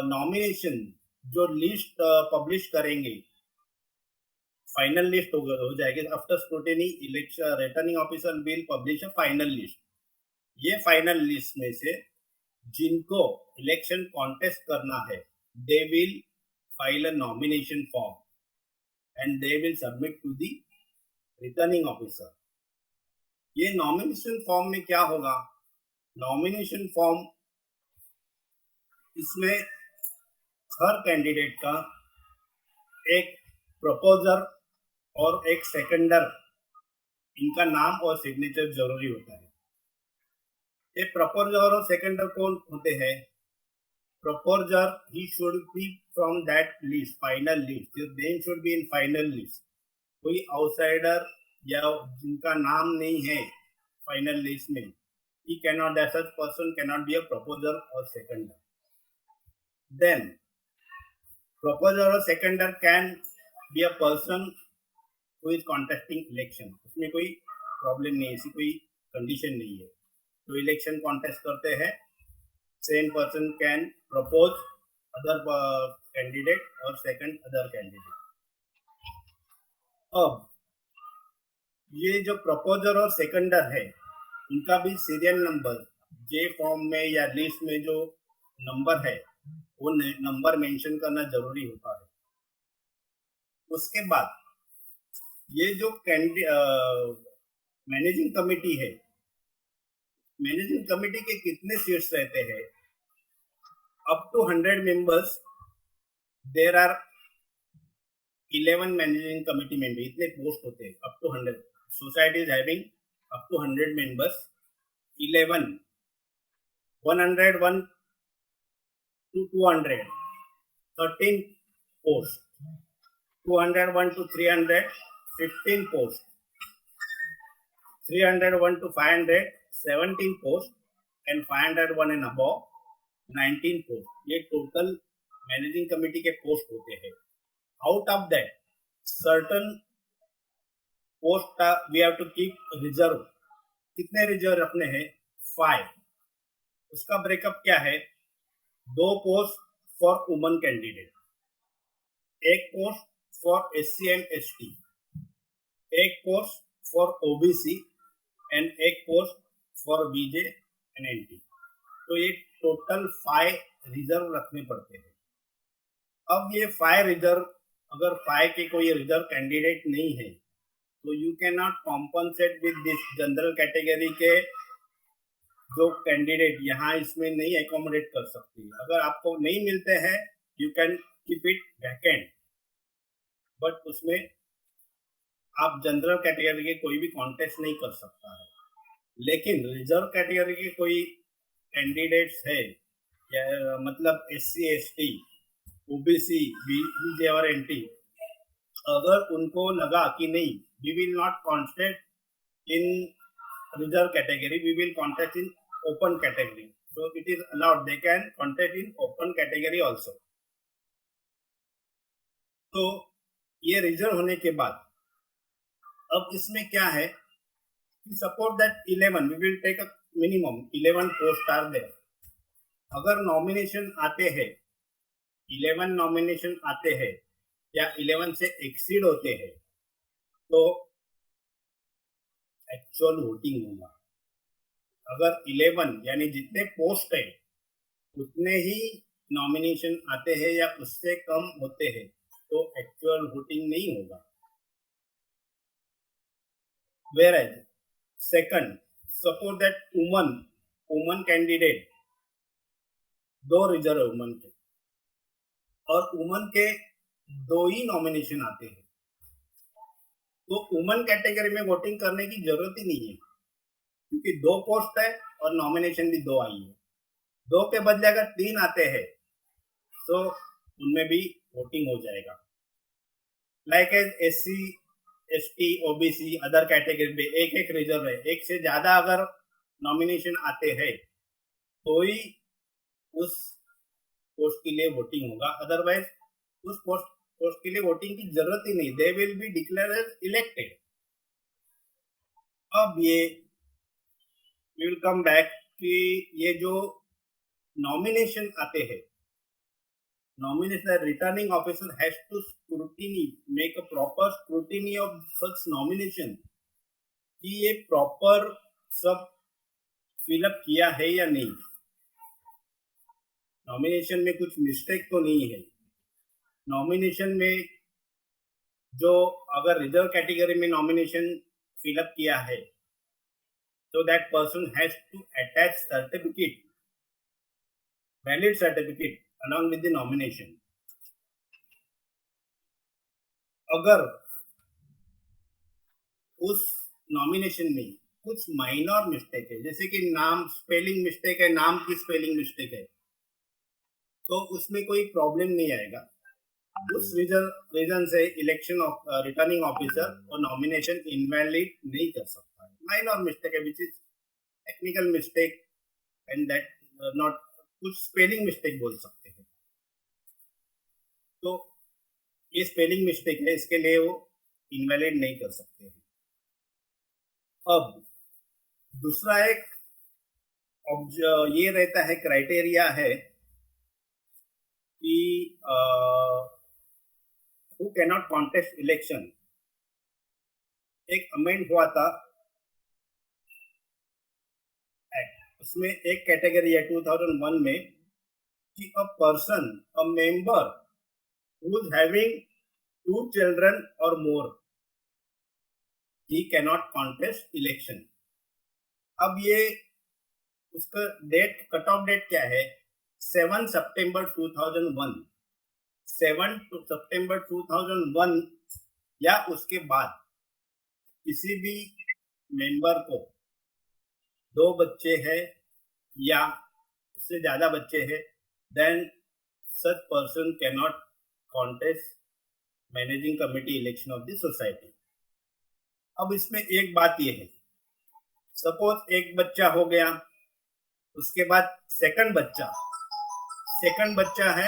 नॉमिनेशन जो लिस्ट पब्लिश करेंगे, फाइनल लिस्ट हो जाएगी after scrutiny, election returning officer will publish a final list. ये फाइनल लिस्ट में से जिनको इलेक्शन कॉन्टेस्ट करना है, they will file a nomination form and they will submit to the returning officer. ये नॉमिनेशन फॉर्म में क्या होगा, नॉमिनेशन फॉर्म इसमें हर कैंडिडेट का एक प्रपोजर और एक सेकेंडर, इनका नाम और सिग्नेचर जरूरी होता है। ये प्रपोजर और सेकेंडर कौन होते हैं, proposer he should be from that list, final list, his name should be in final list. कोई आउटसाइडर या जिनका नाम नहीं है फाइनल लिस्ट में, he cannot, that such person cannot be a proposer or seconder. Then proposer or seconder can be a person who is contesting election, उसमें कोई problem नहीं है, ऐसी कोई कंडीशन नहीं है। तो इलेक्शन कॉन्टेस्ट करते हैं, same person can propose other candidate और सेकंड अदर कैंडिडेट। अब ये जो प्रपोजर और सेकंडर है, उनका भी सीरियल नंबर जे फॉर्म में या लिस्ट में जो नंबर है वो नंबर मेंशन करना जरूरी होता है। उसके बाद ये जो मैनेजिंग कमेटी है, मैनेजिंग कमेटी के कितने सीट्स रहते हैं, up to 100 members, there are 11 managing committee member, इतने पोस्ट होते हैं up to 100। Society is having up to 100 members, 11, 101 to 200, 13 posts, 201 to 300, 15 posts, 301 to 500, 17 posts, and 501 and above, 19 posts. ये total managing committee के post होते हैं। Out of that certain post we have to keep reserve. कितने reserve रखने हैं, 5। उसका breakup क्या है? 2 post for woman candidate, 1 post for SC and ST, 1 post for OBC and 1 post for BJ and NT। तो ये टोटल 5 रिजर्व रखने पड़ते हैं। अब ये 5 रिजर्व, अगर 5 के कोई रिजर्व कैंडिडेट नहीं है तो you can not compensate with this general category के जो कैंडिडेट यहाँ इसमें नहीं एकोमोडेट कर सकते। अगर आपको नहीं मिलते हैं you can keep it vacant, but उसमें आप जनरल कैटेगरी के कोई भी कॉन्टेस्ट नहीं कर सकता है। लेकिन रिजर्व कैटेगरी के कोई कैंडिडेट्स है या मतलब SC ST OBC BJ और NT, अगर उनको लगा कि नहीं we will not contest in reserve category, we will contest in open category, so it is allowed, they can contest in open category also। तो ये रिजर्व होने के बाद अब इसमें क्या है कि suppose that 11 we will take a minimum 11 post are there. अगर नॉमिनेशन आते हैं 11 नॉमिनेशन आते हैं या 11 से एक्सीड होते हैं तो एक्चुअल वोटिंग होगा। अगर 11 यानी जितने पोस्ट है उतने ही नॉमिनेशन आते हैं या उससे कम होते हैं तो एक्चुअल वोटिंग नहीं होगा। Whereas second, suppose that woman candidate 2 reserve woman के और वुमन के 2 ही नॉमिनेशन आते हैं तो वुमन कैटेगरी में वोटिंग करने की जरूरत ही नहीं है, क्योंकि 2 पोस्ट है और नॉमिनेशन भी 2 आई है। 2 के बदले अगर 3 आते हैं तो उनमें भी वोटिंग हो जाएगा। Like as SC ST OBC other category में एक रिजर्व है, एक से ज्यादा अगर नॉमिनेशन आते हैं तो ही उस पोस्ट के लिए वोटिंग होगा, अदरवाइज उस पोस्ट के लिए वोटिंग की जरूरत ही नहीं, they will be declare as elected. अब ये विल कम बैक कि ये जो नॉमिनेशन आते हैं, nomination returning officer has to scrutiny, make a proper scrutiny of such nomination कि ये प्रॉपर सब फिलअप किया है या नहीं, नॉमिनेशन में कुछ मिस्टेक तो नहीं है। नॉमिनेशन में जो अगर रिजर्व कैटेगरी में नॉमिनेशन फिलअप किया है तो that person has to attach certificate, valid certificate along with the nomination। अगर उस नॉमिनेशन में कुछ माइनर मिस्टेक है, जैसे कि नाम स्पेलिंग मिस्टेक है, नाम की स्पेलिंग मिस्टेक है, तो उसमें कोई प्रॉब्लम नहीं आएगा। उस रीजन से इलेक्शन ऑफ रिटर्निंग ऑफिसर और नॉमिनेशन इनवैलिड नहीं कर सकता है। माइनर मिस्टेक है which is technical mistake and that not, कुछ स्पेलिंग मिस्टेक बोल सकते हैं, तो ये स्पेलिंग मिस्टेक है, इसके लिए वो इनवैलिड नहीं कर सकते हैं। अब दूसरा एक ये रहता है, क्राइटेरिया है कि who can not contest election. एक अमेंड हुआ था एक्ट, उसमें एक कैटेगरी है 2001 में कि a person, a member who is having 2 children or more, he can not contest election. अब ये उसका डेट, कट ऑफ डेट क्या है? 7 सितंबर 2001, 7 सितंबर 2001 या उसके बाद किसी भी मेंबर को 2 बच्चे हैं या उससे ज्यादा बच्चे हैं, then such person can not contest managing committee election of the society. अब इसमें एक बात ये है, सपोज एक बच्चा हो गया, उसके बाद सेकंड बच्चा है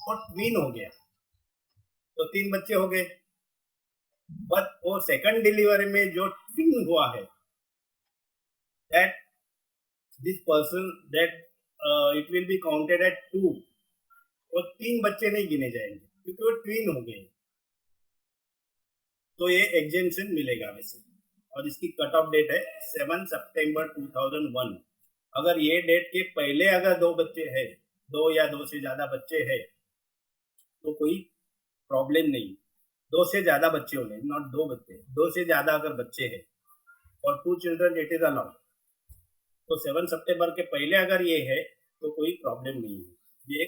और ट्विन हो गया, तो 3 बच्चे हो गए। बट वो सेकंड डिलीवरी में जो ट्विन हुआ है, that this person that it will be counted at 2, और 3 बच्चे नहीं गिने जाएंगे क्योंकि वो ट्विन हो गए, तो ये एग्जेम्पशन मिलेगा वैसे। और इसकी कट ऑफ डेट है 7 सितंबर 2001। अगर ये डेट के पहले अगर 2 बच्चे हैं, 2 या 2 से ज्यादा बच्चे हैं, तो कोई प्रॉब्लम नहीं। 2 से ज्यादा बच्चे होंगे, नॉट 2 बच्चे, 2 से ज्यादा अगर बच्चे हैं और 2 चिल्ड्रन इट इज अलाउड, तो 7 सितंबर के पहले अगर ये है तो कोई प्रॉब्लम नहीं है ये।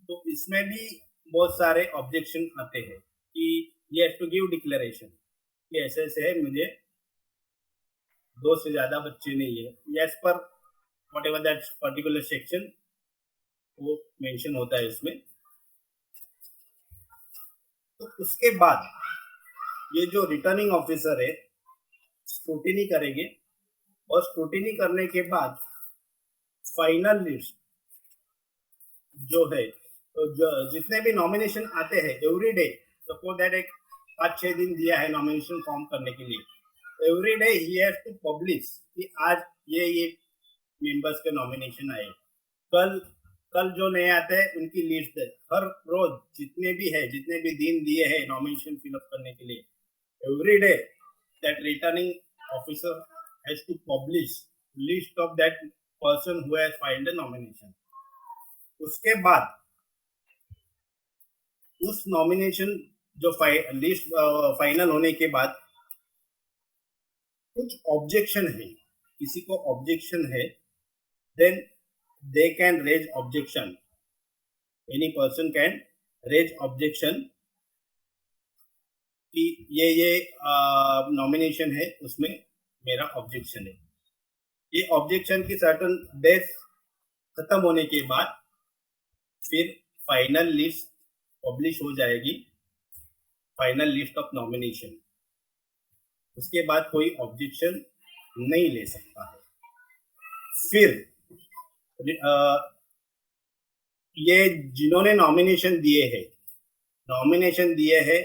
तो इसमें भी बहुत सारे ऑब्जेक्शन आते हैं कि ये हैव टू गिव डिक्लेरेशन कि ऐसे ऐसे है, मुझे 2 से ज्यादा बच्चे नहीं है, एज पर whatever that particular section वो मेंशन होता है इसमें। तो उसके बाद ये जो रिटर्निंग ऑफिसर है स्क्रूटिनी करेंगे, और स्क्रूटिनी करने के बाद फाइनल लिस्ट जो है, तो जितने भी नॉमिनेशन आते हैं एवरी डे, सपोज दैट एक 5-6 दिन दिया है नॉमिनेशन फॉर्म करने के लिए, every day he has to publish कि आज ये मेंबर्स के नॉमिनेशन आए, कल कल जो नए आते हैं उनकी लिस्ट है, हर रोज जितने भी दिन दिए हैं नॉमिनेशन फिलअप करने के लिए, every day that returning officer has to publish list of that person who has filed the nomination. उसके बाद उस नॉमिनेशन जो लिस्ट फाइनल होने के बाद कुछ ऑब्जेक्शन है, किसी को ऑब्जेक्शन है, then they can raise objection, any person can raise objection कि ये नॉमिनेशन है उसमें मेरा ऑब्जेक्शन है। ये ऑब्जेक्शन की सर्टन डेट खत्म होने के बाद फिर फाइनल लिस्ट पब्लिश हो जाएगी, फाइनल लिस्ट ऑफ नॉमिनेशन। उसके बाद कोई ऑब्जेक्शन नहीं ले सकता है। फिर ये जिन्होंने नॉमिनेशन दिए हैं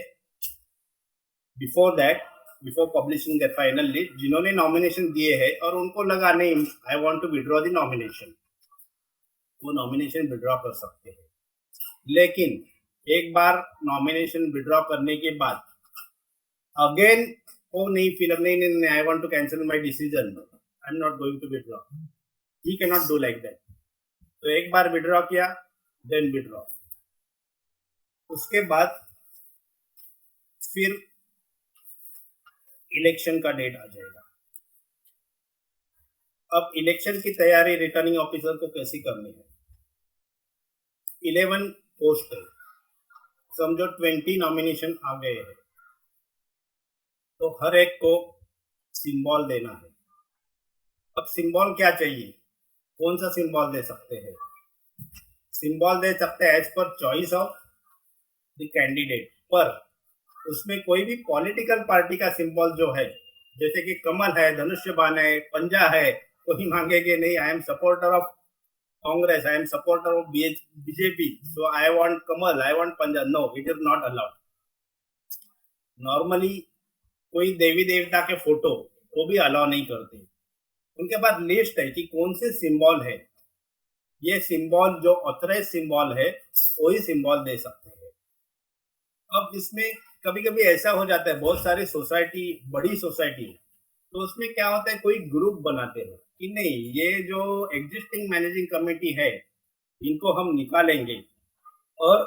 before publishing the final list, जिन्होंने नॉमिनेशन दिए हैं और उनको लगा नहीं I want to withdraw the nomination, वो नॉमिनेशन विड्रॉ कर सकते हैं। लेकिन एक बार नॉमिनेशन विड्रॉ करने के बाद अगेन वो नहीं फिलअप, नहीं I want to cancel my decision, I am not going to withdraw, he can not do like that. तो एक बार विड्रॉ किया, देन विड्रॉ। उसके बाद फिर इलेक्शन का डेट आ जाएगा। अब इलेक्शन की तैयारी रिटर्निंग ऑफिसर को कैसी करनी है? 11 पोस्ट है, समझो 20 नॉमिनेशन आ गए हैं, तो हर एक को सिंबल देना है। अब सिंबल क्या चाहिए, कौन सा सिंबल दे सकते हैं? सिंबल दे सकते हैं as per choice of the candidate, पर उसमें कोई भी पॉलिटिकल पार्टी का सिंबल जो है, जैसे कि कमल है, धनुष्य बाण है, पंजा है, कोई मांगेंगे नहीं I am supporter of Congress, I am supporter of BJP, so I want Kamal, I want Panja, no, it is not allowed. Normally कोई देवी देवता के फोटो वो भी अलाउ नहीं करते। उनके पास लिस्ट है कि कौन से सिंबल है, ये सिंबल जो ऑथराइज सिंबल है वही सिंबल दे सकते हैं। अब इसमें कभी कभी ऐसा हो जाता है, बहुत सारी सोसाइटी, बड़ी सोसाइटी, तो उसमें क्या होता है, कोई ग्रुप बनाते हैं कि नहीं ये जो एग्जिस्टिंग मैनेजिंग कमेटी है इनको हम निकालेंगे और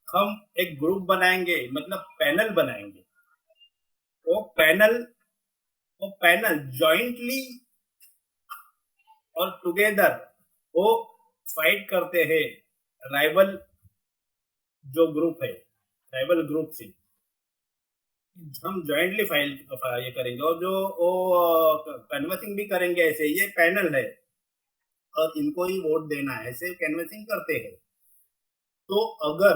हम एक ग्रुप बनाएंगे, मतलब पैनल बनाएंगे। वो पैनल जॉइंटली और टुगेदर वो फाइट करते हैं राइवल जो ग्रुप है, राइवल ग्रुप से हम जॉइंटली ये करेंगे, और जो वो कन्वर्सिंग भी करेंगे ऐसे, ये पैनल है और इनको ही वोट देना है, ऐसे कन्वर्सिंग करते हैं। तो अगर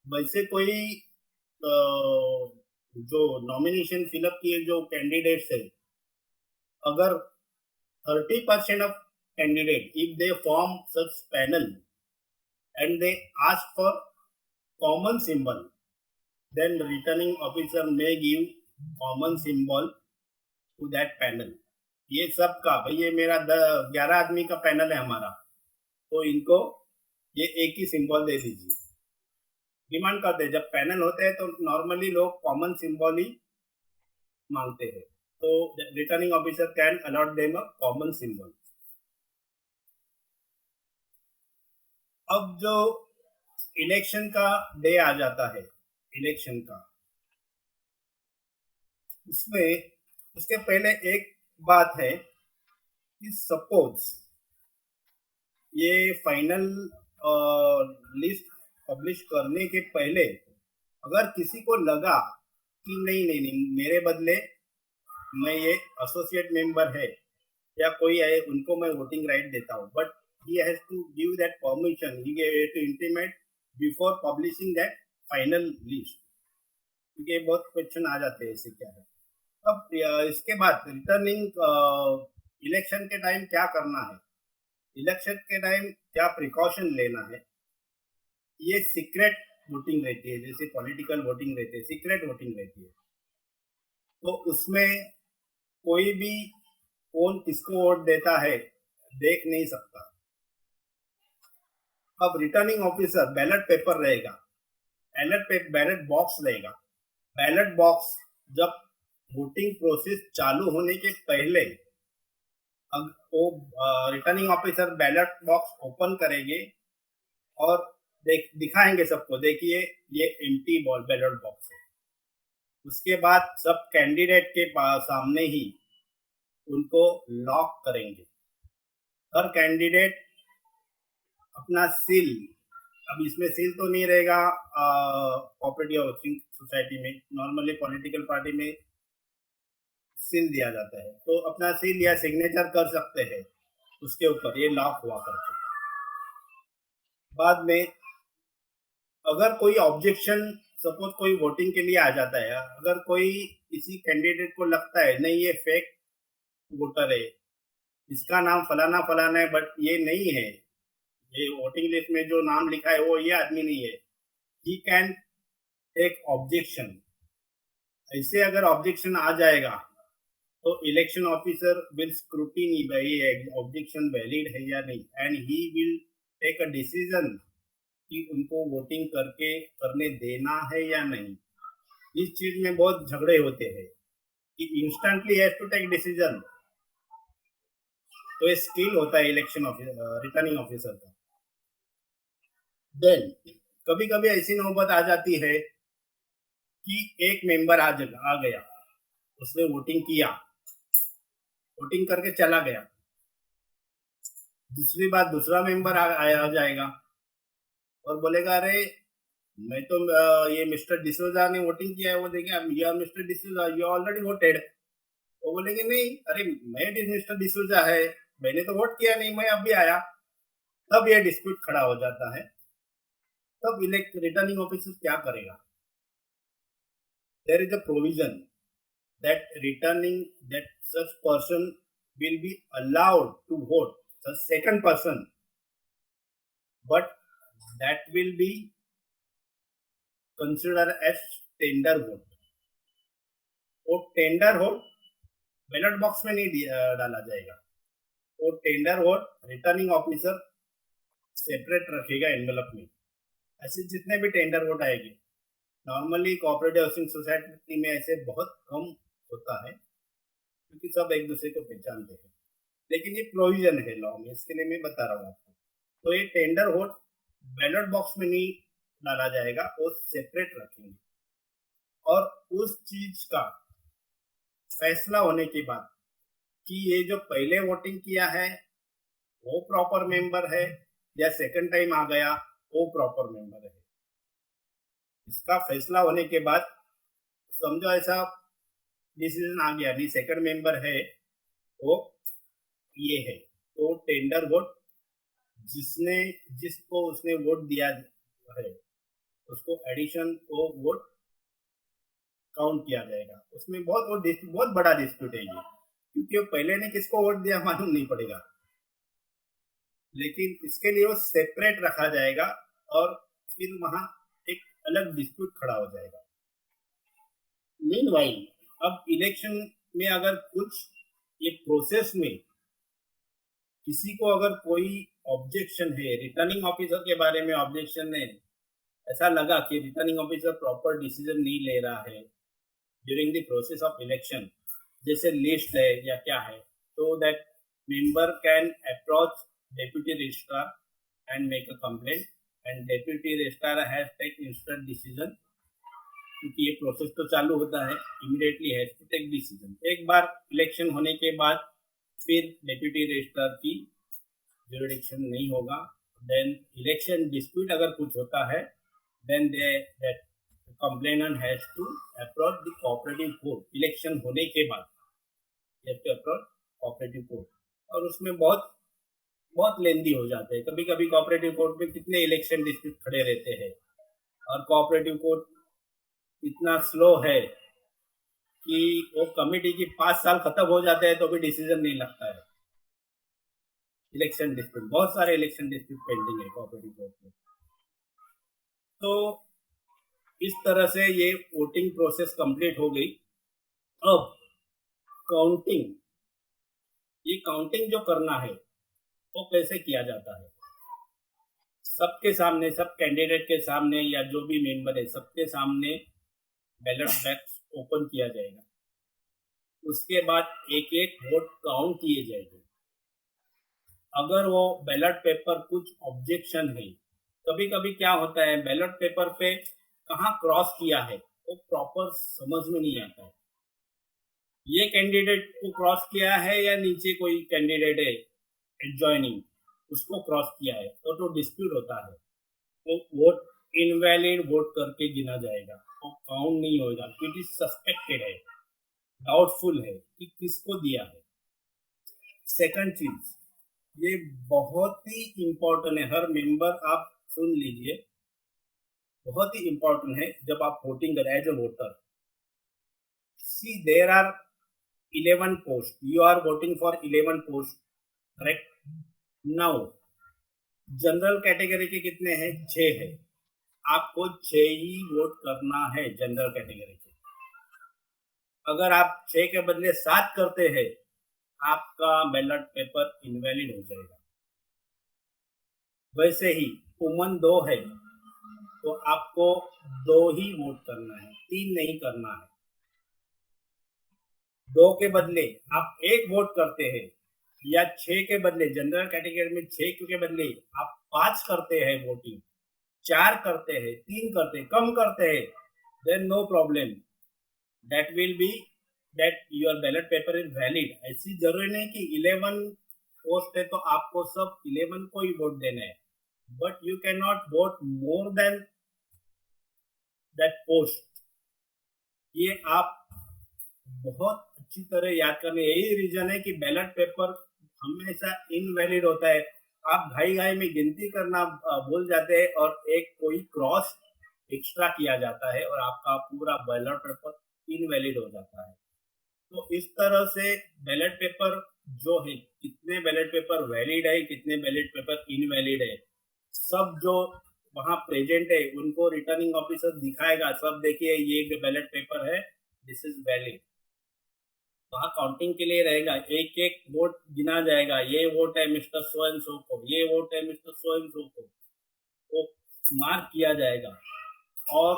वैसे कोई जो नॉमिनेशन फिलअप किए जो कैंडिडेट्स है, अगर 30% of candidate, if they form such panel and they ask for common symbol, then returning officer may give common symbol to that panel ये सब का भाई, ये मेरा 11 आदमी का पैनल है हमारा, तो इनको ये एक ही सिंबल दे दीजिए। डिमांड करते हैं, जब पैनल होते हैं तो नॉर्मली लोग कॉमन सिंबल ही मांगते हैं, तो returning officer can allot them a common symbol. अब जो इलेक्शन का डे आ जाता है, इलेक्शन का, उसमें उसके पहले एक बात है कि सपोज ये फाइनल लिस्ट पब्लिश करने के पहले अगर किसी को लगा कि नहीं नहीं नहीं, मेरे बदले मैं ये एसोसिएट मेंबर है या कोई है, उनको मैं वोटिंग राइट देता हूँ, but he has to give that permission, he to intimate before publishing that final list, क्योंकि बहुत क्वेश्चन आ जाते हैं ऐसे क्या है। अब इसके बाद रिटर्निंग इलेक्शन के टाइम क्या करना है, इलेक्शन के टाइम क्या प्रिकॉशन लेना है। ये सीक्रेट वोटिंग रहती है, जैसे पॉलिटिकल वोटिंग रहती है, सीक्रेट वोटिंग रहती है, तो उसमें कोई भी कौन किसको वोट देता है देख नहीं सकता। अब रिटर्निंग ऑफिसर बैलेट पेपर रहेगा, बैलेट बॉक्स रहेगा, बैलेट बॉक्स जब वोटिंग प्रोसेस चालू होने के पहले वो returning officer ballot box open करेंगे और दिखाएंगे सबको, देखिए ये एम्प्टी बैलेट बॉक्स है। उसके बाद सब कैंडिडेट के सामने ही उनको लॉक करेंगे। हर कैंडिडेट अपना सील, अब इसमें सील तो नहीं रहेगा कोऑपरेटिव हाउसिंग सोसाइटी में, नॉर्मली पॉलिटिकल पार्टी में सील दिया जाता है, तो अपना सील या सिग्नेचर कर सकते हैं उसके ऊपर, ये लॉक हुआ करके। बाद में अगर कोई ऑब्जेक्शन, सपोज कोई वोटिंग के लिए आ जाता है, अगर कोई किसी कैंडिडेट को लगता है नहीं ये फेक वोटर है, इसका नाम फलाना फलाना है बट ये नहीं है, ये वोटिंग लिस्ट में जो नाम लिखा है वो ये आदमी नहीं है, ही कैन टेक ऑब्जेक्शन। ऐसे अगर ऑब्जेक्शन आ जाएगा तो इलेक्शन ऑफिसर विल स्क्रूटिनी भाई ऑब्जेक्शन वैलिड है या नहीं, and he will take a decision कि उनको वोटिंग करने देना है या नहीं। इस चीज में बहुत झगड़े होते हैं कि instantly has to take decision, तो ये स्किल होता है इलेक्शन ऑफिसर, रिटर्निंग ऑफिसर का। देन कभी कभी ऐसी नौबत आ जाती है कि एक मेंबर आ गया, उसने वोटिंग किया, वोटिंग करके चला गया, दूसरी बात दूसरा मेंबर आ जाएगा और बोलेगा अरे मैं तो ये मिस्टर डिसोजा ने वोटिंग किया है, वो देखे you are mister D'Souza, you already voted. वो बोलेंगे नहीं, अरे मैं मिस्टर डिसोजा है, मैंने तो वोट किया नहीं, मैं अभी आया। तब ये डिस्प्यूट खड़ा हो जाता है। तब रिटर्निंग ऑफिसर क्या करेगा? There is a provision that returning that such person will be allowed to vote the second person, but that will be considered as tender vote। वो टेंडर वोट बैलेट बॉक्स में नहीं डाला जाएगा, वो tender vote returning officer separate रखेगा envelope में। ऐसे जितने भी टेंडर वोट आएंगे, नॉर्मली कोऑपरेटिव हाउसिंग सोसाइटी में ऐसे बहुत कम होता है क्योंकि सब एक दूसरे को पहचानते हैं, लेकिन ये प्रोविजन है लॉ में, इसके लिए मैं बता रहा हूँ आपको। तो ये टेंडर वोट बैलेट बॉक्स में नहीं डाला जाएगा, वो सेपरेट रखेंगे। और उस चीज का फैसला होने के बाद कि ये जो पहले वोटिंग किया है वो प्रॉपर मेंबर है या सेकंड टाइम आ गया वो प्रॉपर मेंबर है, इसका फैसला होने के बाद समझो ऐसा डिसीजन आ गया नहीं सेकंड मेंबर है वो ये है, तो टेंडर वोट जिसको उसने वोट दिया है उसको एडिशन को वोट काउंट किया जाएगा। उसमें बहुत बड़ा डिस्प्यूट है ये, क्योंकि वो पहले ने किसको वोट दिया मालूम नहीं पड़ेगा, लेकिन इसके लिए वो सेपरेट रखा जाएगा और फिर वहां एक अलग डिस्प्यूट खड़ा हो जाएगा। मीनवाइल अब इलेक्शन में अगर कुछ ये प्रोसेस में किसी को अगर कोई ऑब्जेक्शन है, रिटर्निंग ऑफिसर के बारे में ऑब्जेक्शन है, ऐसा लगा कि रिटर्निंग ऑफिसर प्रॉपर डिसीजन नहीं ले रहा है during the process of election, जैसे लिस्ट है या क्या है, तो that member can approach deputy registrar and make a complaint, and deputy registrar has take instant decision, क्योंकि ये प्रोसेस तो चालू होता है, immediately has to take decision. एक बार इलेक्शन होने के बाद फिर डेप्यूटी रजिस्ट्रार की जुरिडिक्शन नहीं होगा। देन इलेक्शन डिस्प्यूट अगर कुछ होता है, then that complainant has to approach the cooperative court. Election होने के बाद has to approach cooperative court, और उसमें बहुत बहुत लेंदी हो जाते हैं। कभी कभी कोऑपरेटिव कोर्ट में कितने इलेक्शन डिस्प्यूट खड़े रहते हैं, और कोऑपरेटिव कोर्ट इतना स्लो है कि वो कमिटी की 5 साल खत्म हो जाते हैं तो भी डिसीजन नहीं लगता है। इलेक्शन डिस्प्यूट, बहुत सारे इलेक्शन डिस्प्यूट पेंडिंग है कोऑपरेटिव कोर्ट में। तो इस तरह से ये वोटिंग प्रोसेस कंप्लीट हो गई। अब काउंटिंग, ये काउंटिंग जो करना है वो कैसे किया जाता है? सबके सामने, सब कैंडिडेट के सामने या जो भी मेंबर है सबके सामने बैलेट बॉक्स ओपन किया जाएगा। उसके बाद एक एक वोट काउंट किए जाएंगे। अगर वो बैलेट पेपर कुछ ऑब्जेक्शन है, कभी कभी क्या होता है बैलेट पेपर पे कहाँ क्रॉस किया है वो प्रॉपर समझ में नहीं आता है। ये कैंडिडेट को क्रॉस किया है या नीचे कोई कैंडिडेट है एडजॉइनिंग उसको क्रॉस किया है, तो डिस्प्यूट होता है। तो वोट इनवैलिड वोट करके गिना जाएगा, वो काउंट नहीं होगा। इट इज सस्पेक्टेड है, डाउटफुल है कि किसको दिया है। सेकंड चीज, ये बहुत ही इंपॉर्टेंट है, हर मेंबर आप सुन लीजिए, बहुत ही इंपॉर्टेंट है जब आप वोटिंग करें as a voter. See there are 11 post, you are voting for 11 post, correct? Now general category के कितने हैं? 6 है। आपको 6 ही वोट करना है जनरल कैटेगरी के। अगर आप 6 के बदले 7 करते हैं, आपका बैलेट पेपर इनवैलिड हो जाएगा। वैसे ही वुमन 2 है तो आपको 2 ही वोट करना है, 3 नहीं करना है। 2 के बदले आप 1 वोट करते हैं, या 6 के बदले जनरल कैटेगरी में 6 के बदले आप 5 करते हैं वोटिंग, 4 करते हैं, 3 करते हैं, कम करते हैं, then no problem, that will be that your ballot paper is valid. ऐसी जरूरी नहीं कि 11 पोस्ट है तो आपको सब 11 को ही वोट देना है, but you can not vote more than that post. ये आप बहुत अच्छी तरह याद करने, यही रीजन है कि बैलेट पेपर हमेशा इनवैलिड होता है। आप घाई घाई में गिनती करना भूल जाते हैं और एक कोई क्रॉस एक्स्ट्रा किया जाता है और आपका पूरा बैलेट पेपर इनवैलिड हो जाता है। तो इस तरह से बैलेट पेपर जो है, कितने बैलेट पेपर वैलिड है, कितने बैलेट पेपर इनवैलिड है, सब जो वहाँ प्रेजेंट है उनको रिटर्निंग ऑफिसर दिखाएगा। सब देखिए ये बैलेट पेपर है, दिस इज वैलिड। वहाँ काउंटिंग के लिए रहेगा, एक एक वोट गिना जाएगा। ये वोट है मिस्टर सो एंड सो को, ये वोट है मिस्टर सो एंड सो को, वो मार्क किया जाएगा। और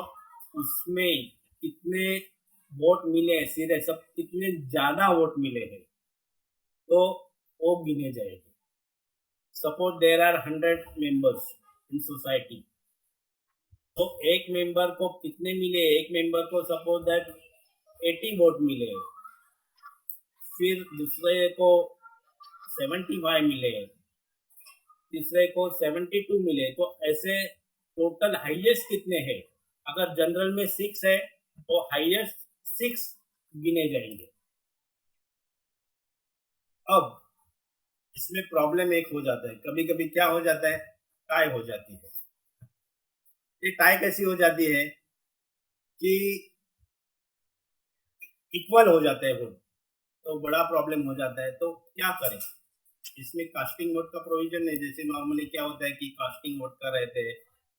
उसमें कितने वोट मिले हैं, सीधे सब कितने ज्यादा वोट मिले हैं तो वो गिने जाएंगे। Suppose there are 100 members in society, तो एक मेंबर को कितने मिले? एक मेंबर को सपोज दैट 80 वोट मिले, फिर दूसरे को 75 मिले, तीसरे को 72 मिले, तो ऐसे टोटल हाईएस्ट कितने हैं? अगर जनरल में 6 है तो हाईएस्ट 6 गिने जाएंगे। अब इसमें प्रॉब्लम एक हो जाता है, कभी कभी क्या हो जाता है, टाई हो जाती है। ये टाई कैसी हो जाती है कि इक्वल हो जाते हैं वोट, तो बड़ा प्रॉब्लम हो जाता है। तो क्या करें? इसमें कास्टिंग वोट का प्रोविजन है। जैसे नॉर्मली क्या होता है कि कास्टिंग वोट का रहते हैं,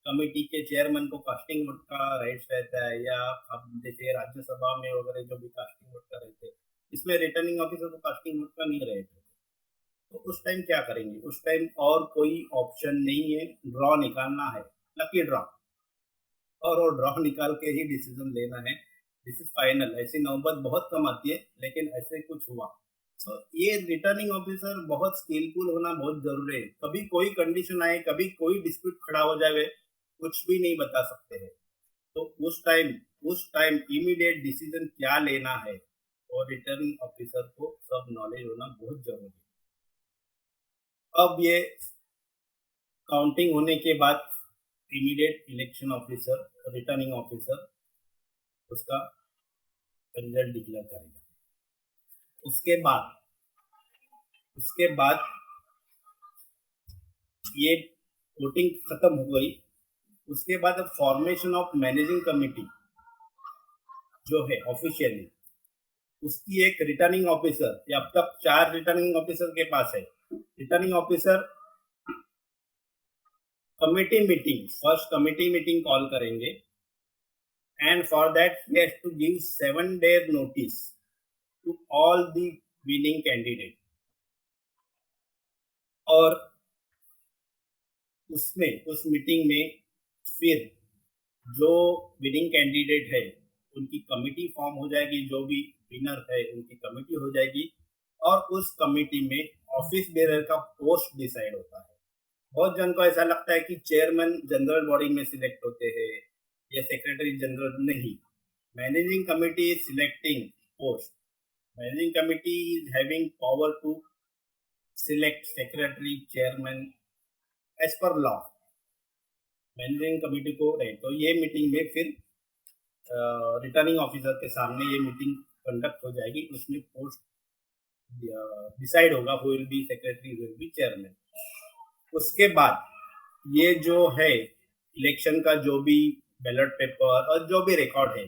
कमेटी के चेयरमैन को कास्टिंग वोट का राइट्स रहता है, या अब देखिए राज्यसभा में वगैरह जो भी कास्टिंग वोट का रहते हैं, इसमें रिटर्निंग ऑफिसर को कास्टिंग वोट का नहीं रहेगा। तो उस टाइम क्या करेंगे? उस टाइम और कोई ऑप्शन नहीं है, ड्रॉ निकालना है, लकी ड्रॉ, और वो ड्रॉ निकाल के ही डिसीजन लेना है। This is final. ऐसी नौबत बहुत कम आती है, लेकिन ऐसे कुछ हुआ। सो ये रिटर्निंग ऑफिसर बहुत स्किलफुल होना बहुत जरूरी है। कभी कोई कंडीशन आए, कभी कोई डिस्प्यूट खड़ा हो जाए, कुछ भी नहीं बता सकते हैं। तो उस टाइम इमीडिएट डिसीजन क्या लेना है, और रिटर्निंग ऑफिसर को सब नॉलेज होना बहुत जरूरी है। अब ये काउंटिंग होने के बाद immediate election officer, returning officer उसका रिजल्ट डिक्लेयर करेगा। उसके बाद ये वोटिंग खत्म हो गई। उसके बाद अब फॉर्मेशन ऑफ मैनेजिंग कमेटी जो है ऑफिशियली, उसकी एक रिटर्निंग ऑफिसर, या अब तक 4 रिटर्निंग ऑफिसर के पास है। Returning officer first committee meeting call करेंगे, and for that he has to give 7-day notice to all the winning candidate। और उस मीटिंग में फिर जो विनिंग कैंडिडेट है उनकी कमिटी फॉर्म हो जाएगी, जो भी विनर है उनकी कमिटी हो जाएगी, और उस कमिटी में ऑफिस बेरर का पोस्ट डिसाइड होता है। बहुत जन को ऐसा लगता है कि चेयरमैन जनरल बॉडी में सिलेक्ट होते हैं या सेक्रेटरी जनरल। नहीं, managing committee is selecting post. Managing committee is having power to select secretary, chairman as per law. Managing committee को रहे तो ये मीटिंग में फिर रिटर्निंग ऑफिसर के सामने ये मीटिंग कंडक्ट हो जाएगी। उसमें पोस्ट डिसाइड होगा, who will be secretary, who will be chairman. उसके बाद ये जो है इलेक्शन का जो भी बैलेट पेपर और जो भी रिकॉर्ड है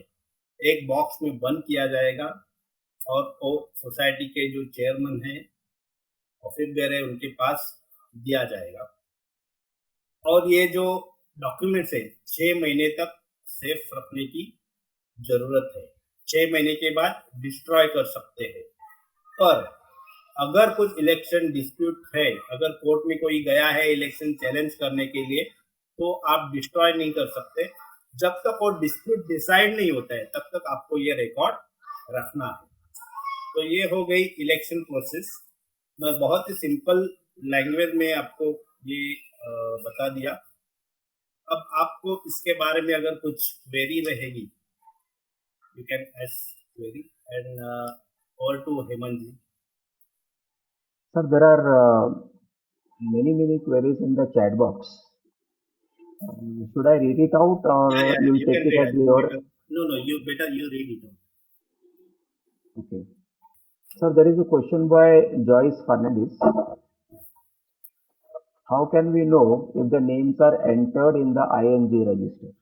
एक बॉक्स में बंद किया जाएगा, और वो सोसाइटी के जो चेयरमैन है, ऑफिस बेयर है, उनके पास दिया जाएगा। और ये जो डॉक्यूमेंट्स है 6 महीने तक सेफ रखने की जरूरत है। 6 महीने के बाद डिस्ट्रॉय कर सकते हैं। पर अगर कुछ इलेक्शन डिस्प्यूट है, अगर कोर्ट में कोई गया है इलेक्शन चैलेंज करने के लिए, तो आप डिस्ट्रॉय नहीं कर सकते। जब तक वो डिस्प्यूट डिसाइड नहीं होता है तब तक आपको ये रिकॉर्ड रखना है। तो ये हो गई इलेक्शन प्रोसेस। मैं बहुत ही सिंपल लैंग्वेज में आपको ये बता दिया। अब आपको इसके बारे में अगर कुछ क्वेरी रहेगी, you can ask query, and over to Hemant ji. Sir, there are many queries in the chat box. Should I read it out, or you'll You take can it read as it. your... No, you better you read it out. Okay. Sir, there is a question by Joyce Fernandez. How can we know if the names are entered in the ING register?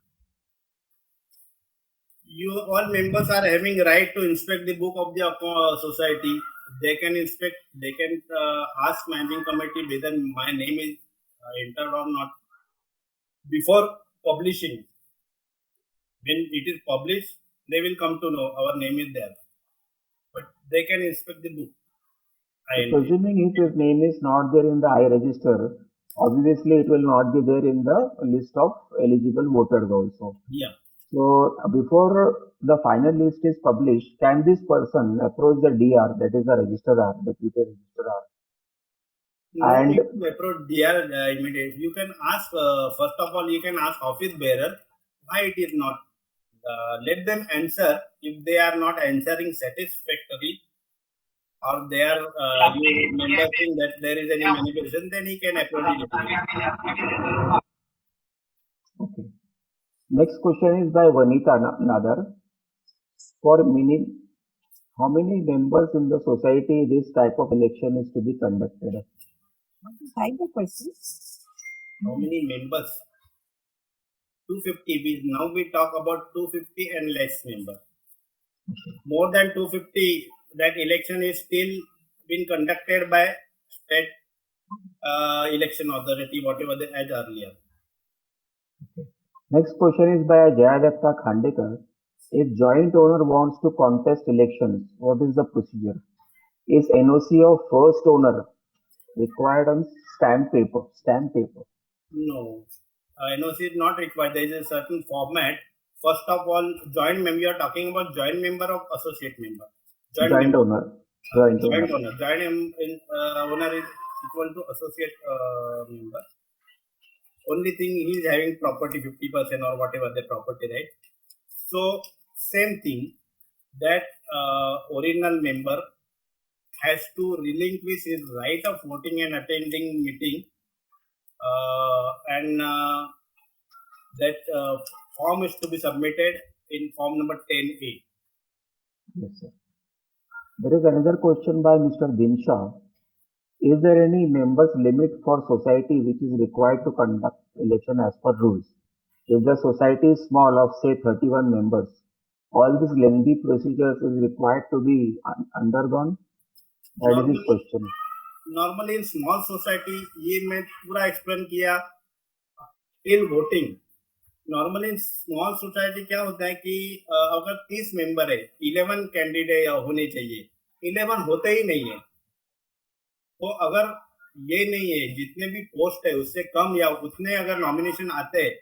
You all members are having right to inspect the book of the society. They can inspect. They can ask managing committee whether my name is entered or not before publishing. When it is published, they will come to know our name is there. But they can inspect the book. Presuming if his name is not there in the I register, obviously it will not be there in the list of eligible voters also. Yeah. So before the final list is published, can this person approach the DR, that is the registrar, deputy registrar? No And need to approach DR immediately. You can ask, first of all, you can ask office bearer why it is not. Let them answer. If they are not answering satisfactorily, or they are you member think that there is any manipulation, then he can approach the deputy. okay. Next question is by Vanita Nadar. For how many members in the society this type of election is to be conducted? Type the question. How many members? 250. Now we talk about 250 and less members. More than 250, that election is still being conducted by state election authority, whatever they as earlier. Okay. Next question is by Jayadatta Khandekar. If joint owner wants to contest elections, what is the procedure? Is NOC of first owner required on stamp paper? Stamp paper. No, NOC is not required. There is a certain format. First of all, joint member. You are talking about joint member or associate member. Joint Joint member. owner. Joint Joint owner. owner. Owner is equal to associate member. Only thing he is having property 50% or whatever the property, right? So same thing that original member has to relinquish his right of voting and attending meeting, and that form is to be submitted in form number 10A. Yes, sir. There is another question by Mr. Dinshaw. Is there any members limit for society which is required to conduct election as per rules? If the society is small of say 31 members, all these lengthy procedures is required to be undergone? That is his question. Normally in small society, ये मैं पूरा explain किया till voting. Normally in small society क्या होता है कि अगर 30 member है, 11 कैंडिडेट होने चाहिए, 11 होते ही नहीं है. तो अगर ये नहीं है, जितने भी पोस्ट है उससे कम या उतने अगर नॉमिनेशन आते हैं,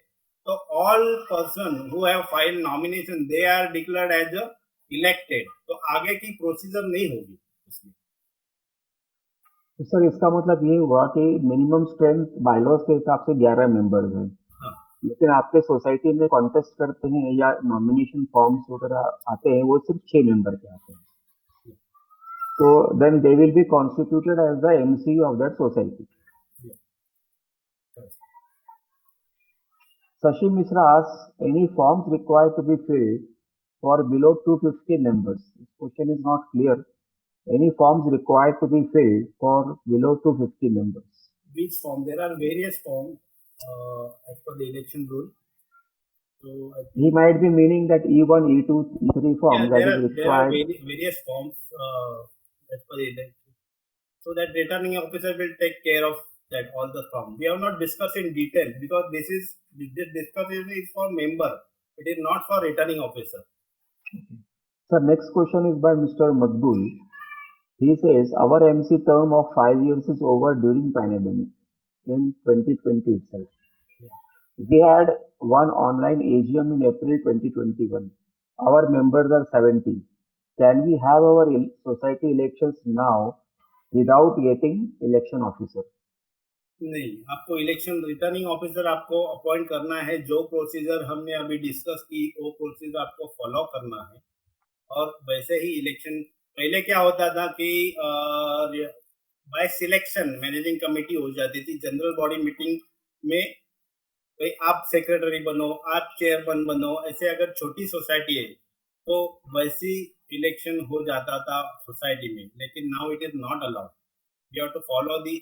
तो all person who have file nomination they are declared as elected. तो आगे की प्रोसीजर नहीं होगी उसमें. तो सर इसका मतलब ये हुआ कि मिनिमम स्ट्रेंथ बायलॉज के हिसाब से 11 मेंबर्स हैं. हाँ. लेकिन आपके सोसाइटी में कॉन्टेस्ट करते हैं या नॉमिनेशन फॉर्म्स वगैरह आते हैं वो सिर्फ 6 मेंबर के आते हैं. So then they will be constituted as the MC of that society. Sashi Mishra asks, any forms required to be filled for below 250 members? This question is not clear. Any forms required to be filled for below 250 members? Which form? There are various forms as per the election rule. So he might be meaning that E1, E2, E3 forms that is required. There are various forms as per the election. So that returning officer will take care of that all the forms. We have not discussed in detail because this discussion is for member. It is not for returning officer. Okay. Sir, next question is by Mr. Makbul. He says our MC term of 5 years is over during pandemic in 2020 itself. We had one online AGM in April 2021. Our members are 70. Can we have our society elections now without getting election officer? नहीं, आपको election returning officer आपको appoint करना है. जो procedure हमने अभी discuss की वो प्रोसीजर आपको फॉलो करना है. और वैसे ही इलेक्शन पहले क्या होता था कि बाय सिलेक्शन मैनेजिंग कमेटी हो जाती थी. जनरल बॉडी मीटिंग में भाई आप सेक्रेटरी बनो, आप चेयरमैन बनो, ऐसे अगर छोटी सोसाइटी है तो वैसी इलेक्शन हो जाता था सोसाइटी में. लेकिन now it is not allowed. You have to follow the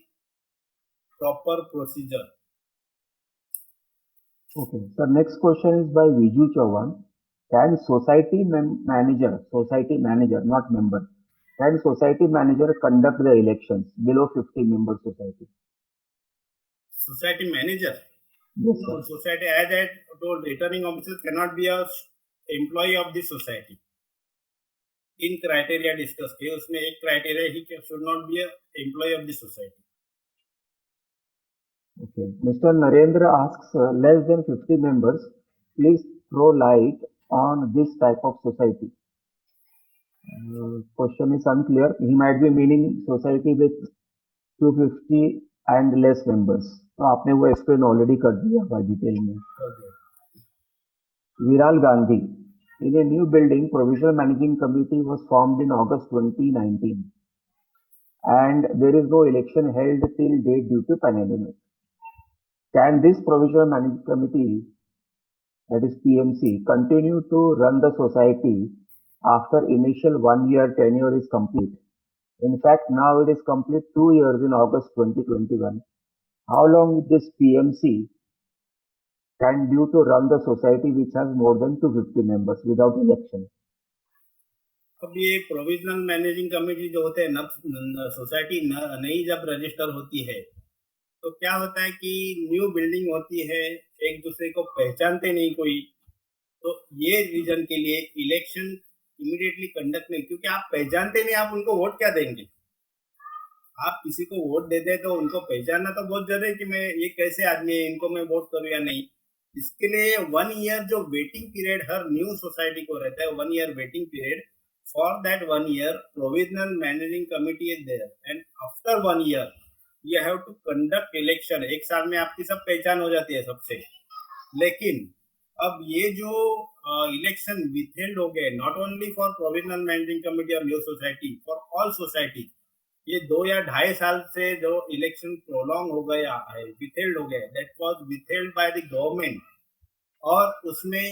proper procedure. Okay. So next question is by Viju Chauhan. Can society manager, not member, can society manager conduct the elections below 50 member society? Society manager? Yes, no, sir. Society, as I told, returning officers cannot be a employee of the society. In criteria discussed किए, उसमें एक criteria he should not be a employee of the society. Okay. Mr. Narendra asks, less than 50 members, please throw light on this type of society. Question is unclear. He might be meaning society with 250 and less members. तो आपने वो explain already कर दिया by detail में. Viral Gandhi. In a new building, Provisional Managing Committee was formed in August 2019. And there is no election held till date due to pandemic. Can this Provisional Managing Committee, that is PMC, continue to run the society after initial 1 year tenure is complete? In fact, now it is complete 2 years in August 2021. How long this PMC can do to run the society which has more than 250 members without election? अब ये provisional managing committee जो होते हैं, society नई जब register होती है तो क्या होता है कि न्यू बिल्डिंग होती है, एक दूसरे को पहचानते नहीं कोई, तो ये रीजन के लिए इलेक्शन इमीडिएटली कंडक्ट नहीं, क्योंकि आप पहचानते नहीं, आप उनको वोट क्या देंगे? आप किसी को वोट देते हैं तो उनको पहचानना तो बहुत जरूरी है कि मैं ये कैसे आदमी है, इनको मैं वोट करूँ या नहीं। इसके लिए 1 ईयर जो वेटिंग पीरियड हर न्यू सोसाइटी को रहता है, 1 year waiting period, for that 1 year provisional managing committee is there and after 1 year you have to conduct election. एक साल में आपकी सब पहचान हो जाती है सबसे। लेकिन अब ये जो इलेक्शन विथहेल्ड हो गए, not only for provisional managing committee or new society, for all society, ये 2 या 2.5 साल से जो इलेक्शन प्रोलॉन्ग हो गया है, विथहेल्ड हो गया, that was withheld by the government. और उसमें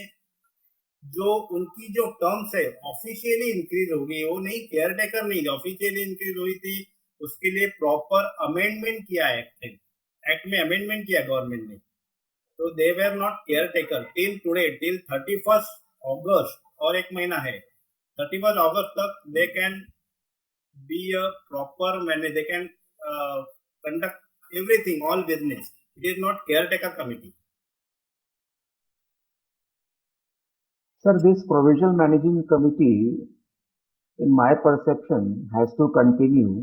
जो उनकी जो टर्म्स है ऑफिशियली इंक्रीज हो गई, वो नहीं, केयर टेकर नहीं, ऑफिशियली इंक्रीज हुई थी। उसके लिए प्रॉपर अमेंडमेंट किया एक्ट में अमेंडमेंट किया गवर्नमेंट ने। तो they were not care taker till today, till 31 अगस्त, और एक महीना है, 31 अगस्त तक they can be a proper manage. They can conduct everything, all business. It is not caretaker committee. Sir, this provisional managing committee, in my perception, has to continue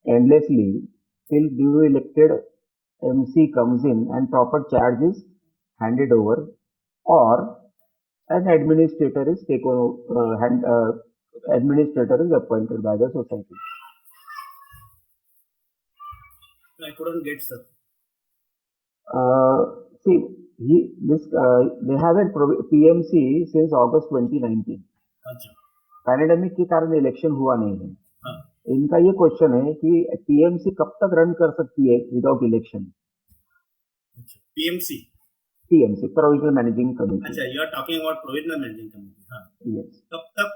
endlessly till new elected MC comes in and proper charge is handed over, or an administrator is administrator is appointed by the society. I couldn't get, sir. See, they have a PMC since August 2019. अच्छा, pandemic के कारण election हुआ नहीं है। हाँ, इनका ये question है कि पीएमसी कब तक रन कर सकती है विदाउट इलेक्शन? अच्छा, PMC, PMC, provisional managing committee. अच्छा, you are talking about provisional managing committee. हाँ, यस। तब तक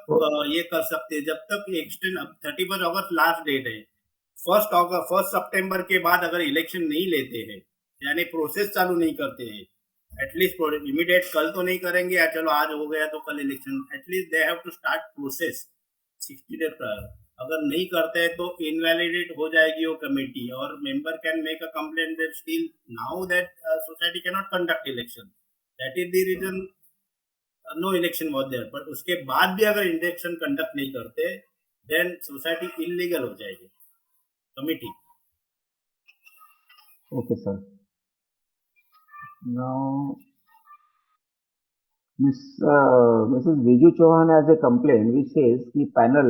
ये कर सकते हैं जब तक एक्सटेंड। अब 31 अगस्त लास्ट डेट है। 1 सितंबर के बाद अगर इलेक्शन नहीं लेते हैं, यानी प्रोसेस चालू नहीं करते हैं, एटलीस्ट इमीडिएट कल तो नहीं करेंगे या चलो आज हो गया तो कल election, at least they have to start process 60 days prior. अगर नहीं करते हैं तो इनवैलिडेट हो जाएगी वो कमेटी, और member can make a complaint that still now that society can not conduct election. That is the reason no election was there. But उसके बाद भी अगर इलेक्शन कंडक्ट नहीं करते देन सोसाइटी इलीगल हो जाएगी committee. Okay, sir. Now, Mrs. Viju Chauhan has a complaint which says the panel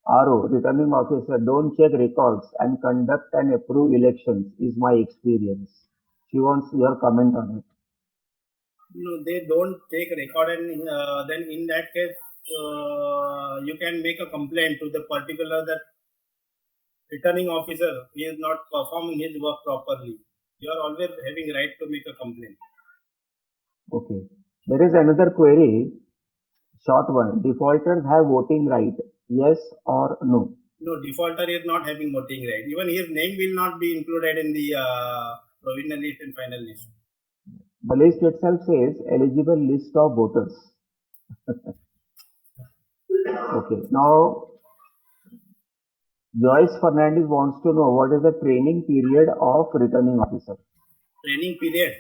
RO, returning officer, don't check records and conduct and approve elections is my experience. She wants your comment on it. No, they don't take record, and then in that case you can make a complaint to the particular that returning officer is not performing his work properly. You are always having right to make a complaint. Okay. There is another query, short one. Defaulters have voting right, yes or no? No, defaulter is not having voting right. Even his name will not be included in the provisional list and final list. The list itself says eligible list of voters. Okay. Now, Joyce Fernandez wants to know what is the training period of returning officer. Training period?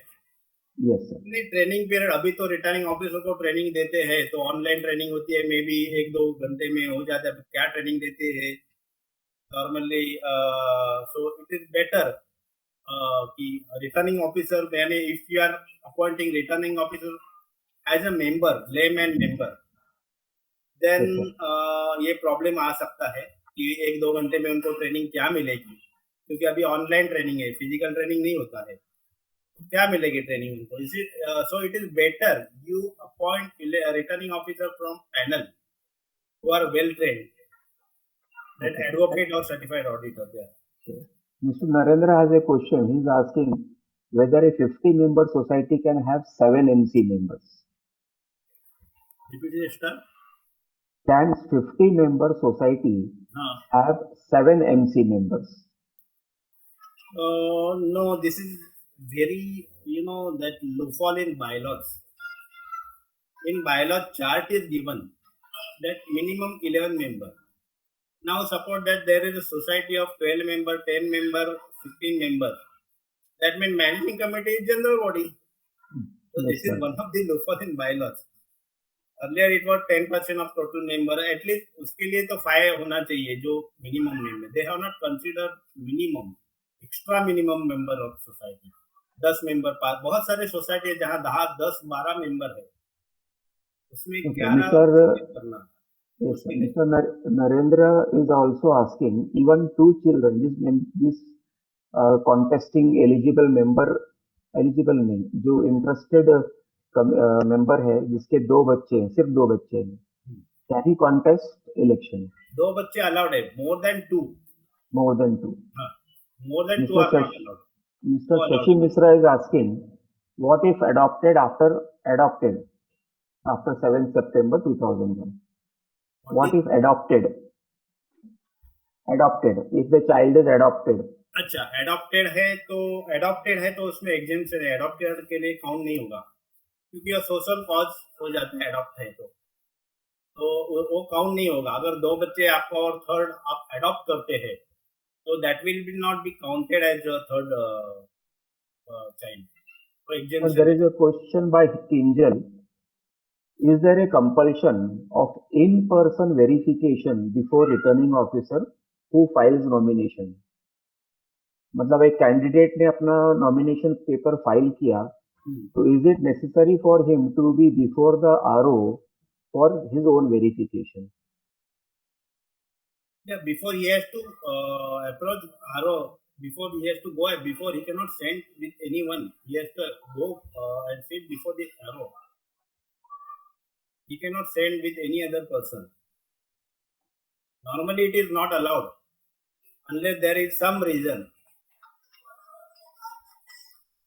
Yes, sir. नहीं, training period अभी तो returning officer को training देते हैं तो online training होती है, may be 1-2 घंटे में हो जाता है। क्या ट्रेनिंग देते हैं normally? So it is better कि रिटर्निंग ऑफिसर, यानी if you are appointing returning officer as a member, layman member, then ये प्रॉब्लम आ सकता है कि 1-2 घंटे में उनको ट्रेनिंग क्या मिलेगी, क्योंकि अभी ऑनलाइन ट्रेनिंग है, फिजिकल ट्रेनिंग नहीं होता है। तो क्या मिलेगी ट्रेनिंग उनको? So it is better you appoint returning officer from panel who are well trained, that advocate or certified auditor there. Okay. Mr. Narendra has a question. He is asking whether a 50-member society can have 7 MC members. Repeat this, sir. Can 50-member society have 7 MC members? No, this is very, that loophole in bylaws. In bylaw chart is given that minimum 11 member. Now suppose that there is a society of 12 member, 10 member, 15 member. That means managing committee is general body. So Yes, this is sir. one of the loopholes in bylaws. Earlier it was 10% of total member. At least उसके लिए तो 5 होना चाहिए जो minimum member. They have not considered minimum, extra minimum member of society. 10 member पास बहुत सारे society है जहाँ 10-12 मेंबर है उसमें Okay, 11 Mr. करना Yes, sir. मुश्किल है. Mr. Narendra is also asking, even two children, this contesting eligible नहीं, जो interested member है, जिसके दो बच्चे हैं, सिर्फ दो बच्चे हैं, can he contest election? 2 बच्चे अलाउड है. More than 2. More than two. हाँ, more than 2 Mr. are not allowed. Mr. No allowed. Shashi Misra is asking, what if adopted after 7th September 2001? What if adopted? If the child is adopted. अच्छा, adopted है तो उसमें exemption है. adopted के लिए count नहीं होगा क्योंकि सोशल कॉज हो जाता है अडॉप्ट है तो वो काउंट नहीं होगा. अगर 2 बच्चे आपका और थर्ड आप अडॉप्ट करते हैं तो that will be not be counted as third child. तो But exemption there is a question by Kinjal. Is there a compulsion of in-person verification before returning officer who files nomination? मतलब एक candidate ने अपना nomination paper file किया, तो is it necessary for him to be before the RO for his own verification? Yeah, before he has to approach RO, before he has to go, before he cannot send with anyone, he has to go and sit before the RO. He cannot send with any other person. Normally it is not allowed unless there is some reason.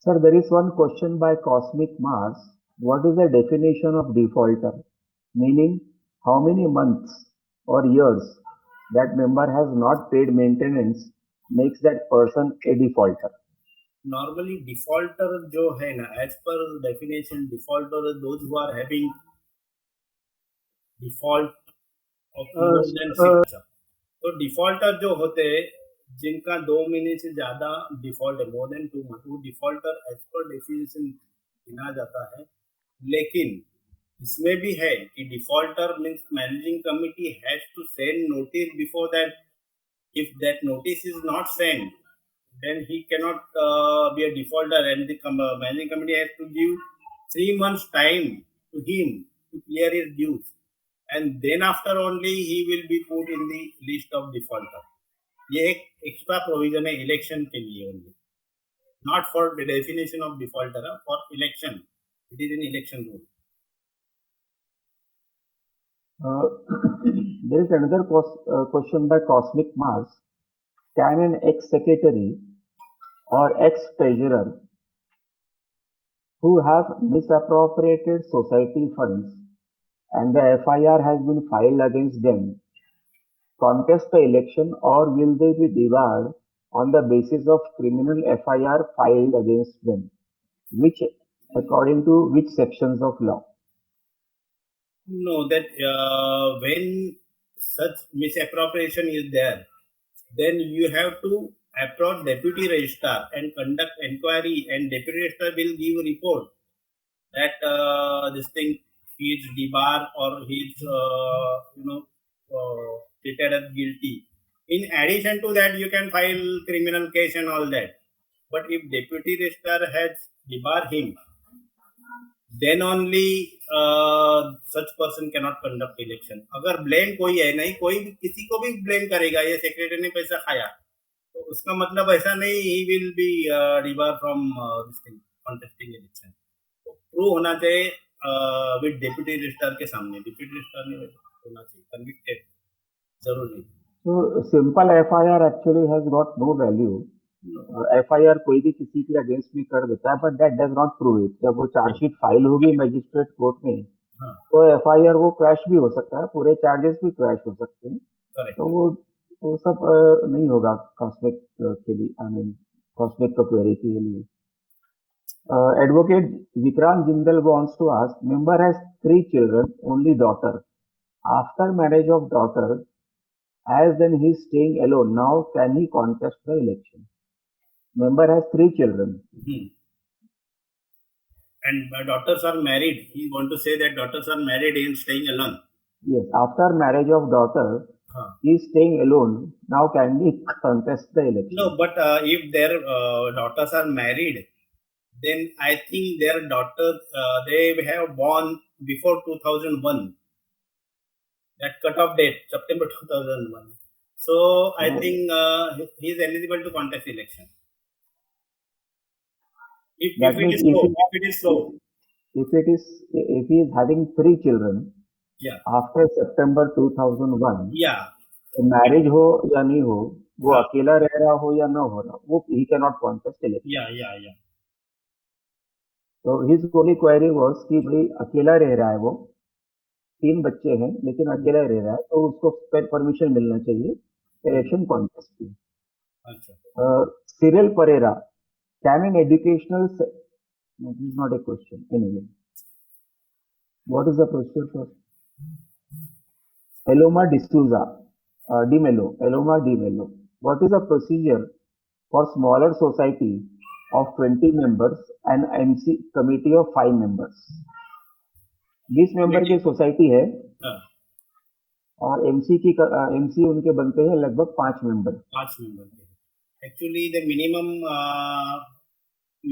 Sir, there is one question by Cosmic Mars. What is the definition of defaulter? Meaning, how many months or years that member has not paid maintenance makes that person a defaulter? Normally defaulter जो है ना, as per definition, defaulter are those who are having default of more than 6 months. तो defaulter जो होते हैं जिनका 2 महीने से ज्यादा डिफॉल्ट है, more than 2 months, वो डिफॉल्टर एज पर डेफिनेशन गिना जाता है. लेकिन इसमें भी है कि defaulter means managing committee has to send notice before that. If that notice is not send then he cannot be a defaulter, and the managing committee has to give 3 months time to him to clear his dues, and then after only he will be put in the list of defaulter. ये एक extra provision है election के लिए only, not for the definition of defaulter, for election. It is in election rule. There is another question by Cosmic Mars. Can an ex-secretary or ex-treasurer who have misappropriated society funds and the FIR has been filed against them contest the election, or will they be debarred on the basis of criminal FIR filed against them? Which, according to which sections of law? No, that when such misappropriation is there, then you have to approach deputy registrar and conduct inquiry, and deputy registrar will give a report that this thing he is debarred or he is treated as guilty. In addition to that, you can file criminal case and all that. But if deputy registrar has debarred him, then only such person cannot conduct election. अगर blame कोई है नहीं, कोई भी किसी को भी blame करेगा ये सेक्रेटरी ने पैसा खाया, तो उसका मतलब ऐसा नहीं he will be debar from this thing contesting election. Prove होना चाहिए विद डेप्यूटी रजिस्ट्रार के सामने. डेप्यूटी रजिस्ट्रार ने होना चाहिए कन्विक्टेड, जरूरी. So simple FIR actually has got no value. FIR कोई भी किसी के अगेंस्ट में कर देता है, but that does not prove it. जब वो चार्जशीट फाइल होगी मैजिस्ट्रेट कोर्ट में, तो FIR वो क्रैश भी हो सकता है, पूरे चार्जेस भी क्रैश हो सकते हैं. तो वो सब नहीं होगा कॉस्मिक के लिए, आई मीन कॉस्मिक क्वेरी के लिए. Advocate Vikrant Jindal wants to ask, member has 3 children, only daughter. After marriage of daughter, as then he is staying alone, now can he contest the election? Member has 3 children. And daughters are married. He want to say that daughters are married and staying alone. Yes, after marriage of daughter, Huh. he is staying alone. Now can he contest the election? No, but if their daughters are married, then I think their daughters they have born before 2001. That cutoff date, September 2001. So I No. think he is eligible to contest election. If That it means is so, if it is so, if he is having 3 children yeah, after September 2001, yeah, तो marriage हो या नहीं हो, वो हाँ, अकेला रह रहा हो या न हो रहा, वो ही can not contest election. yeah. तो हिज ओनली क्वेरी वाज कि भाई अकेला रह रहा है, वो 3 बच्चे हैं लेकिन अकेला रह रहा है, तो उसको परमिशन मिलना चाहिए इलेक्शन कॉन्टेस्ट की. अच्छा. Cyril Pereira, can an educational, this is not a question anyway. What is the procedure for Eloma D'Souza, Eloma Di Mello. What is the procedure for smaller society of 20 members and MC committee of 5 members? 20 member की society है हाँ, और MC उनके बनते हैं लगभग 5 member. 5 member. Actually, the minimum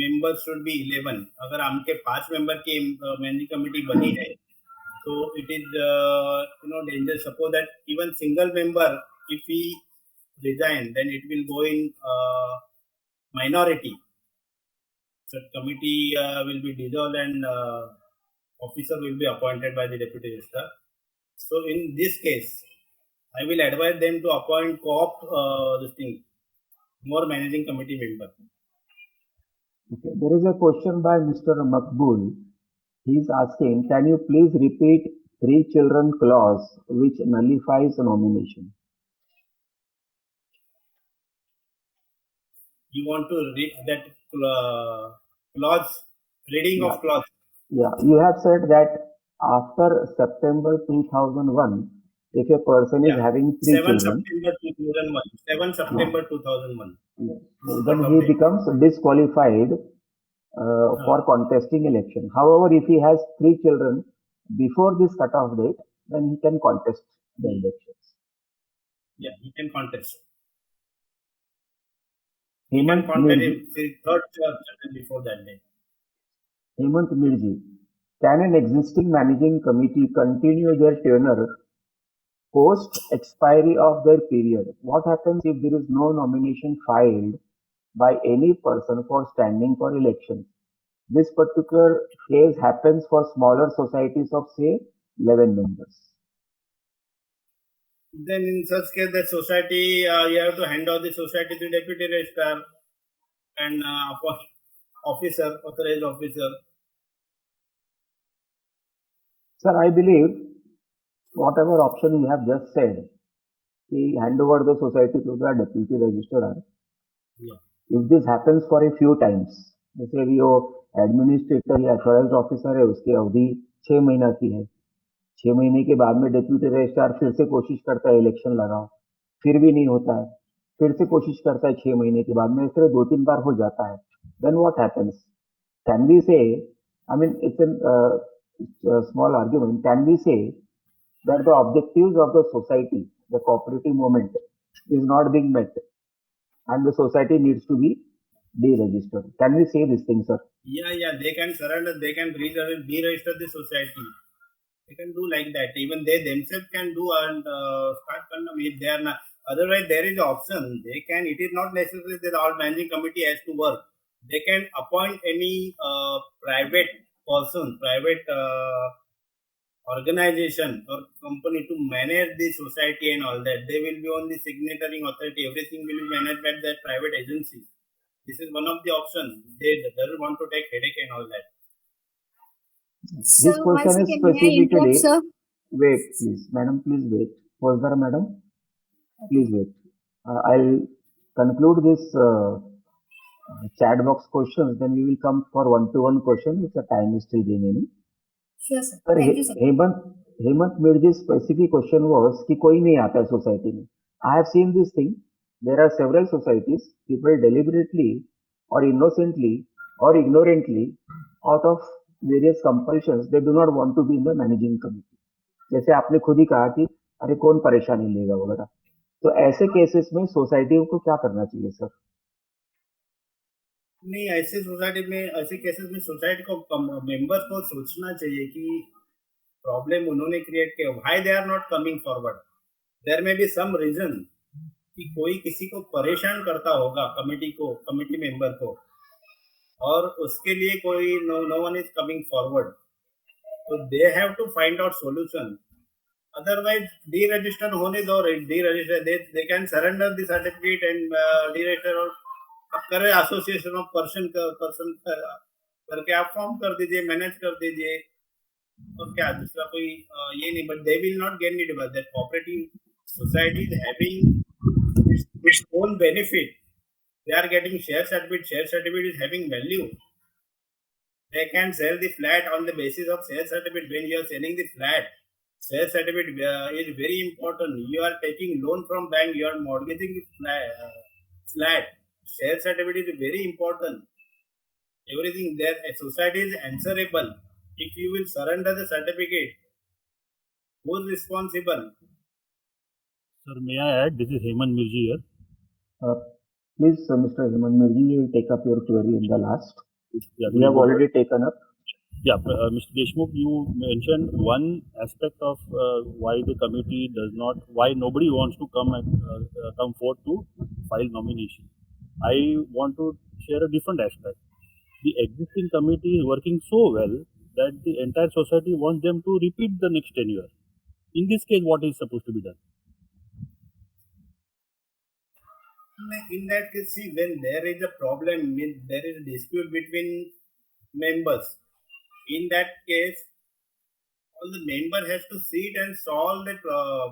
members should be 11. अगर हमके 5 member की मैनेजिंग कमेटी बनी है, so it is dangerous. Suppose that even single member, if he resign, then it will go in minority. So committee will be dissolved and officer will be appointed by the deputy registrar. So in this case, I will advise them to appoint more managing committee member. Okay. There is a question by Mr. Makbul. He is asking, can you please repeat 3 children clause which nullifies nomination? You want to read that clause, reading of clause. Yeah, you have said that after September 2001, if a person is having 3 7 children, September 2001. 7 September 2001. then he becomes disqualified for contesting election. However, if he has 3 children before this cutoff date, then he can contest the elections. Yeah, he can contest. Hemant Mirji, third term before that day. Hemant Mirji, can an existing managing committee continue their tenure post expiry of their period? What happens if there is no nomination filed by any person for standing for elections? This particular case happens for smaller societies of say 11 members. Then in such case, the society, you have to hand over the society to deputy registrar and authorized officer. Sir, I believe whatever option you have just said, he hand over the society to the deputy registrar. Yeah. If this happens for a few times, जैसे भी वो administrator या authorised officer है, उसकी अवधि 6 महीना की है, 6 महीने के बाद में डेप्यूटी रजिस्ट्रार फिर से कोशिश करता है इलेक्शन लगाओ, फिर भी नहीं होता है, फिर से कोशिश करता है 6 महीने के बाद में, इस तरह 2-3 बार हो जाता है. Then what happens? Can we say, I mean, it's a small argument, can we say that the objectives of the society, the cooperative movement, is not being met and the society needs to be deregistered? Can we say this thing, sir? Yeah, they can surrender, they can deregister the society. They can do like that. Even they themselves can do and start if they are not. Otherwise, there is an option. They can. It is not necessary that all managing committee has to work. They can appoint any private person, private organization or company to manage the society and all that. They will be on the signatory authority. Everything will be managed by that private agency. This is one of the options. They doesn't want to take headache and all that. Sir, This question is may I specifically. interrupt, sir? Wait, please, madam. Please wait. Was there, madam? Please wait. I'll conclude this chat box questions. Then we will come for one-to-one question if the time is still remaining. Sure, sir. Sir, Thank you, sir. Hemant Mirji's specific question was कि कोई नहीं आता है society में. I have seen this thing. There are several societies. People deliberately or innocently or ignorantly, out of various compulsions, they do not want to be in the managing committee. जैसे आपने खुद ही कहा कि अरे कौन परेशानी लेगा वगैरह, तो ऐसे केसेस में सोसाइटी को क्या करना चाहिए सर? नहीं, ऐसे सोसाइटी में, ऐसे केसेस में सोसाइटी को मेंबर्स को सोचना चाहिए कि प्रॉब्लम उन्होंने क्रिएट किया, why they are not coming forward. There may be some reason कि कोई किसी को परेशान करता होगा कमिटी मेंबर को, और उसके लिए कोई no one is coming forward. तो they have to find out solution. Otherwise deregister होने दो, deregister they can surrender the certificate and deregister. और आप करें एसोसिएशन ऑफ पर्सन करके आप फॉर्म कर दीजिए, मैनेज कर दीजिए, और क्या दूसरा कोई ये नहीं. But they will not get it, that cooperative society is having its own benefit. They are getting share certificate. Share certificate is having value. They can sell the flat on the basis of share certificate. When you are selling the flat, share certificate is very important. You are taking loan from bank. You are mortgaging the flat. Share certificate is very important. Everything there, a society is answerable. If you will surrender the certificate, who is responsible? Sir, may I add? This is Hemant Mirji here. Please, Mr. Hemant Mirji, you will take up your query in the last. Yeah, We have already taken up. Yeah, Mr. Deshmukh, you mentioned one aspect of why the committee does not, why nobody wants to come forth to file nomination. I want to share a different aspect. The existing committee is working so well that the entire society wants them to repeat the next tenure. In this case, what is supposed to be done? In that case, see, when there is a problem, there is a dispute between members. In that case, all the member has to sit and solve the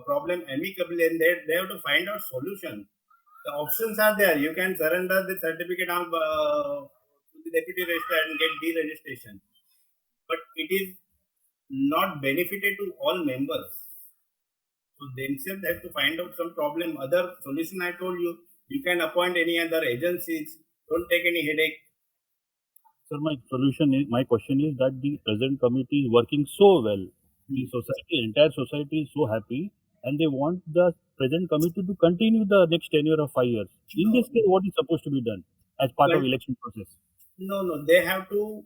problem amicably, and they have to find out solution. The options are there. You can surrender the certificate to the deputy registrar and get deregistration, but it is not benefited to all members. So themselves have to find out some problem. Other solution I told you. You can appoint any other agencies. Don't take any headache. Sir, my question is that the present committee is working so well. The entire society is so happy, and they want the present committee to continue the next tenure of 5 years. In this case, what is supposed to be done as part of election process? No. They have to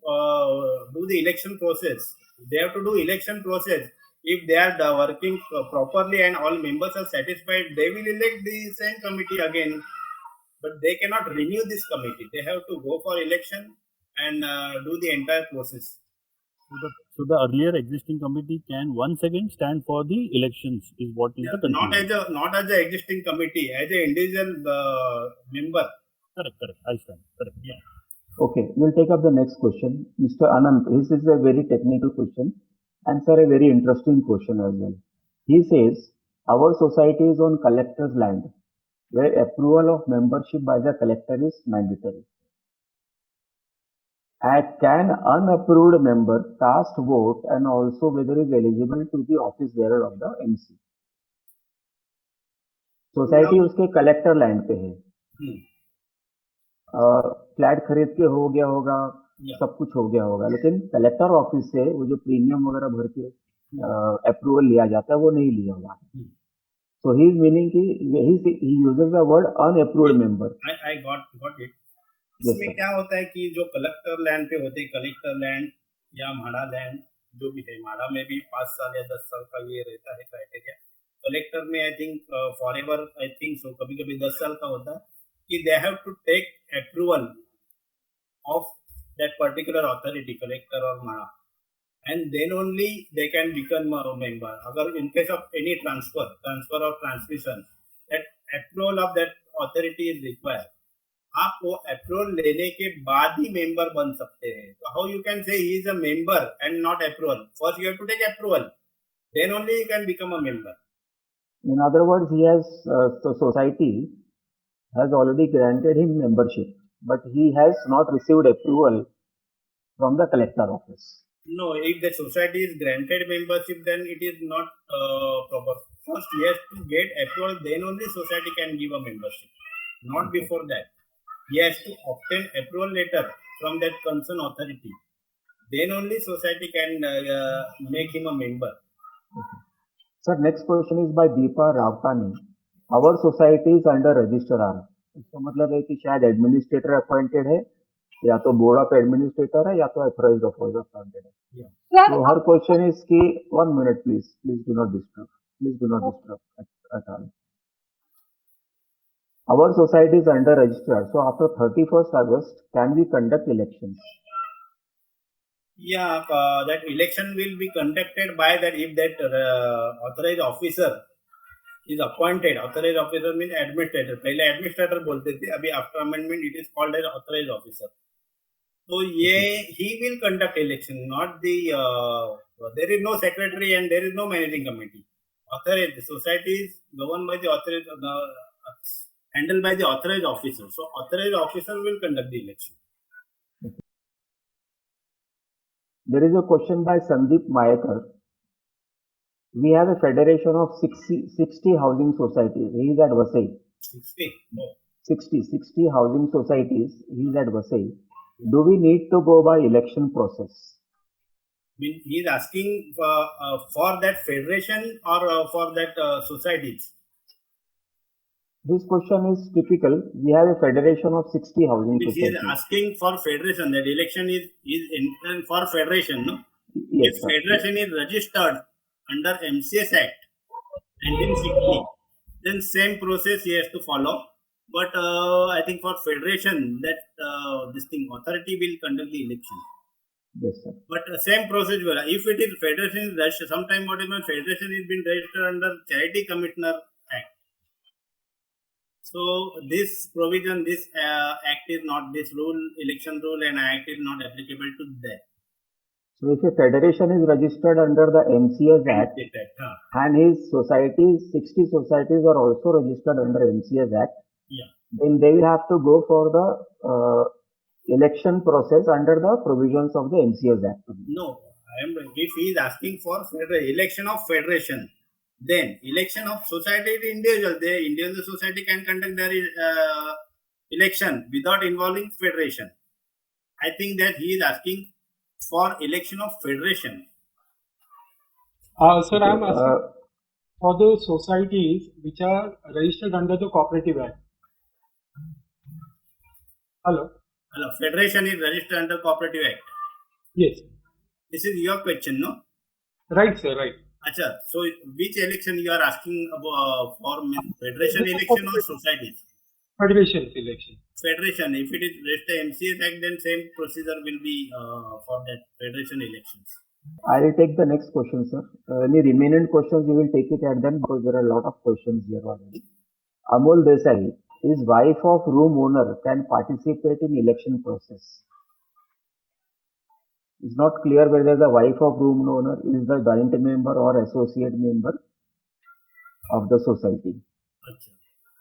do the election process. They have to do election process. If they are working properly and all members are satisfied, they will elect the same committee again. But they cannot renew this committee. They have to go for election and do the entire process. So the earlier existing committee can once again stand for the elections, is what is the conclusion. Not as an existing committee, as an individual member. Correct. I stand. Correct. Yeah. Okay, we'll take up the next question. Mr. Anant, this is a very technical question and sir, a very interesting question as well. He says, our society is on collector's land, where approval of membership by the collector is mandatory. Can unapproved member cast vote and also whether is eligible to the office bearer of the MC? Society उसके collector land पे है, flat खरीद के हो गया होगा, सब कुछ हो गया होगा, लेकिन कलेक्टर ऑफिस से वो जो प्रीमियम वगैरह भर के अप्रूवल लिया जाता है वो नहीं लिया हुआ है. So he is meaning कि he uses the word unapproved member. I got it. इसमें क्या होता है कि जो कलेक्टर लैंड पे होते हैं, कलेक्टर लैंड या म्हाड़ा लैंड जो भी है, म्हाड़ा में भी 5 साल या 10 साल का ये रहता है क्राइटेरिया. कलेक्टर में I think forever, I think so, कभी कभी 10 साल का होता है कि they have to take approval of that particular authority, collector और MHADA, and then only they can become a member. अगर in case of any transfer or transmission, that approval of that authority is required. आप वो approval लेने के बाद ही member बन सकते हैं. So how you can say he is a member and not approval? First you have to take approval, then only you can become a member. In other words, he has the society has already granted him membership, but he has not received approval from the collector office. No, if the society is granted membership, then it is not proper. First he has to get approval, then only society can give a membership. Not before that. He has to obtain approval letter from that concerned authority. then only society can make him a member. Sir, next question is by Deepa Ravtani. Our society is under registrar. इसका मतलब है कि शायद administrator appointed है, या तो board of administrator है, या तो अथॉराइज्ड ऑफिसर अपॉइंटेड है. So her question is कि 1 minute please do not disturb. Please do not disturb at all. Our society is under registrar. So after 31st August, can we conduct elections? Yeah, that election will be conducted by that if that authorized officer is appointed. Authorized officer means administrator. पहले administrator बोलते थे, अभी after amendment it is called as authorized officer. So he will conduct election, not the there is no secretary and there is no managing committee. Authorized society is governed by the authorized handled by the authorized officer. So authorized officer will conduct the election. There is a question by Sandeep Mayekar. We have a federation of 60 housing societies. He is at Vasai. 60? No. 60 housing societies. He is at Vasai. Do we need to go by election process? He is asking for that federation or for that societies. This question is typical. We have a federation of 60 housing He societies. is asking for federation. That election is for federation, no? Yes, If sir. federation is registered under MCS Act 1960, then same process he has to follow. But I think for federation, that this thing authority will conduct the election. Yes, sir. But same process will. If it is federation is registered, sometime what is meant federation is been registered under Charity Commissioner Act. So this provision, this act is not, this rule, election rule and act is not applicable to that. So if a federation is registered under the MCS Act and his societies, 60 societies are also registered under MCS Act, Yeah. then they will have to go for the election process under the provisions of the MCS Act. No, if he is asking for election of federation, then election of society is individual. The individual society can conduct their election without involving federation. I think that he is asking for election of federation. Sir, I am asking for the societies which are registered under the Cooperative Act. Hello? Hello, federation is registered under Cooperative Act. Yes. This is your question, no? Right, sir, right. Acha, so which election you are asking about for federation election or societies? Federation election. Federation, if it is registered MCS Act, then same procedure will be for that federation elections. I will take the next question, sir. Any remaining questions, we will take it at then because there are a lot of questions here already. Amol Desai, his wife of room owner can participate in election process. It's not clear whether the wife of room owner is the joint member or associate member of the society. Achha.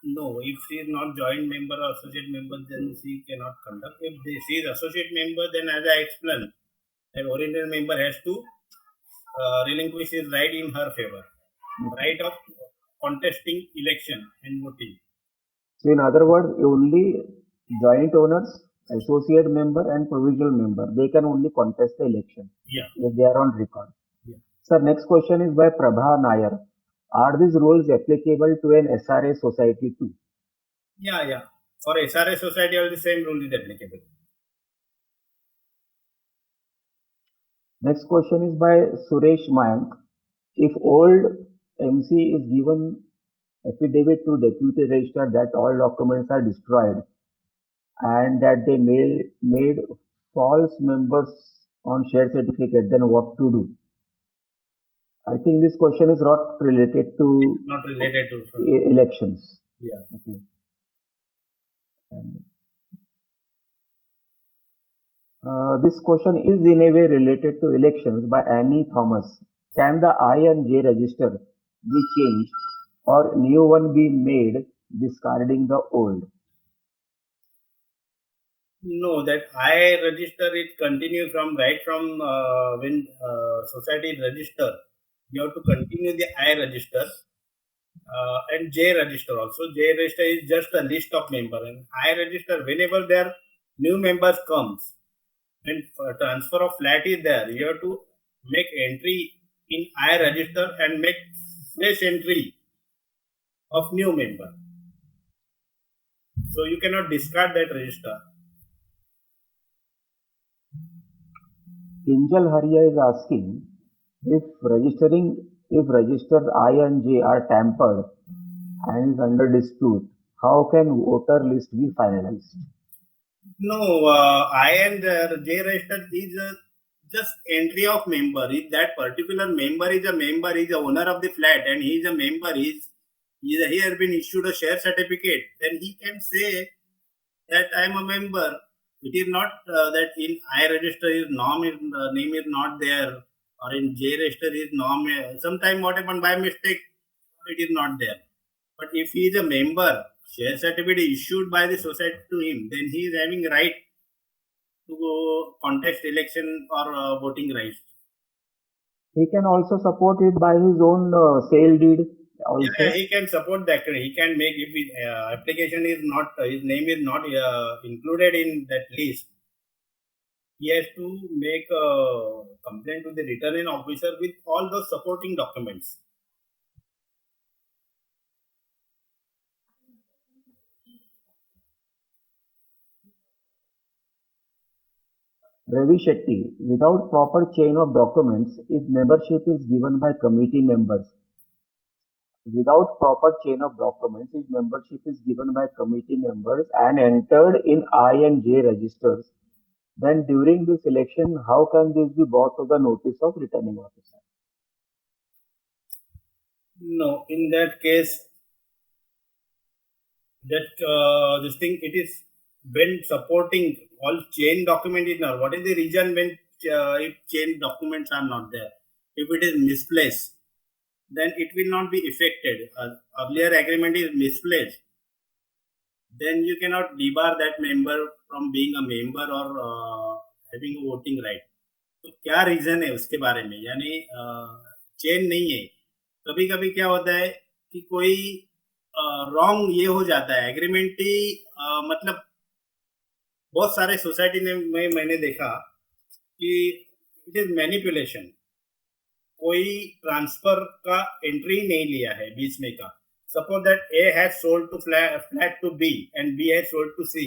No, if she is not joint member or associate member, then she cannot conduct. If she is associate member, then as I explained, an original member has to relinquish his right in her favor, right of contesting election and voting. So in other words, only joint owners, associate member and provisional member, they can only contest the election if they are on record. Yeah. Sir, next question is by Prabha Nair. Are these rules applicable to an SRA society too? Yeah. For SRA society, all the same rule is applicable. Next question is by Suresh Mayank. If old MC is given affidavit to deputy registrar that all documents are destroyed and that they made false members on share certificate, then what to do? I think this question is not related to elections. Yeah. Okay. This question is in a way related to elections by Annie Thomas. Can the I and J register be changed or new one be made discarding the old? No, that I register it continue from right from when society is registered. You have to continue the I register and J register also. J register is just a list of members, and I register whenever there new members comes. when transfer of flat is there, you have to make entry in I register and make fresh entry of new member. So you cannot discard that register. Kinjal Haria is asking if registers I and J are tampered and is under dispute, how can voter list be finalized? No, I and J register is just entry of member. If that particular member is a member, is a owner of the flat, and he is a member, he has been issued a share certificate, then he can say that I am a member. It is not that in I register his name is not there, or in J register his name. Sometime what happened by mistake, it is not there. But if he is a member, share certificate is issued by the society to him, then he is having right to go contest election or voting rights. He can also support it by his own sale deed also. Yeah, he can support that. He can make if his application is not his name is not included in that list. He has to make a complaint to the returning officer with all those supporting documents. Ravi Shetty, without proper chain of documents, if membership is given by committee members, without proper chain of documents, if membership is given by committee members and entered in I and J registers, then during this election, how can this be brought to the notice of returning officer? No, in that case, that this thing it is when supporting all chain document is not. What is the reason when if chain documents are not there? If it is misplaced, then it will not be affected. Earlier agreement is misplaced, then you cannot debar that member from being a member or having a voting right. तो क्या reason है उसके बारे में, यानी chain नहीं है. कभी कभी क्या होता है कि कोई रॉन्ग ये हो जाता है एग्रीमेंट ही मतलब बहुत सारे सोसाइटी में मैंने देखा कि इट इज मैनिपुलेशन. कोई ट्रांसफर का एंट्री नहीं लिया है बीच में का. Suppose that A has sold to flat to B and B has sold to C.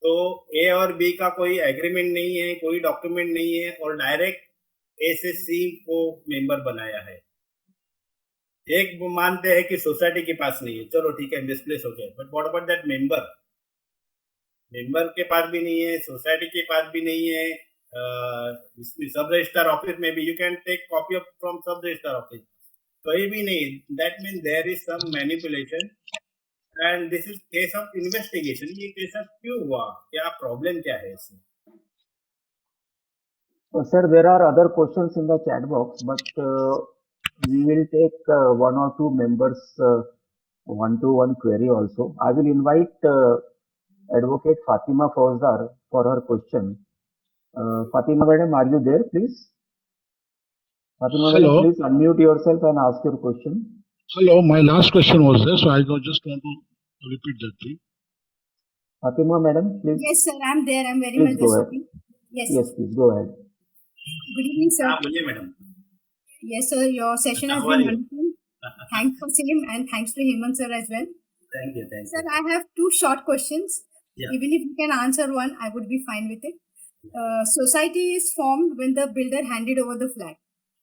तो ए और बी का कोई एग्रीमेंट नहीं है, कोई डॉक्यूमेंट नहीं है, और डायरेक्ट ए से सी को मेंबर बनाया है. एक वो मानते हैं कि सोसाइटी के पास नहीं है, चलो ठीक है मिसप्लेस हो गया, but what about that member? Member के पास भी नहीं है, सोसाइटी के पास भी नहीं है. इसमें सब रजिस्ट्रार ऑफिस में भी you can take copy from sub registrar office, कहीं भी नहीं. That mean there is some manipulation and this is case of investigation. ये केस क्यों हुआ, क्या प्रॉब्लम क्या है इसमें? Sir, there are other questions in the chat box, but we will take one or two members one-to-one query also. I will invite Advocate Fatima Fauzdar for her question. Fatima madam, are you there, please? Fatima Hello. madam, please unmute yourself and ask your question. Hello, my last question was there, so I just want to repeat that, please. Fatima madam, please. Yes, sir, I'm there. I'm very Please much go ahead. listening. Yes. Yes, please go ahead. Good evening, sir. हाँ बोलिए madam. Yes, sir. Your session has How are been you? wonderful. Thanks for same and thanks to Hemant sir as well. Thank you. Sir, I have two short questions. Yeah. Even if you can answer one, I would be fine with it. Society is formed when the builder handed over the flat.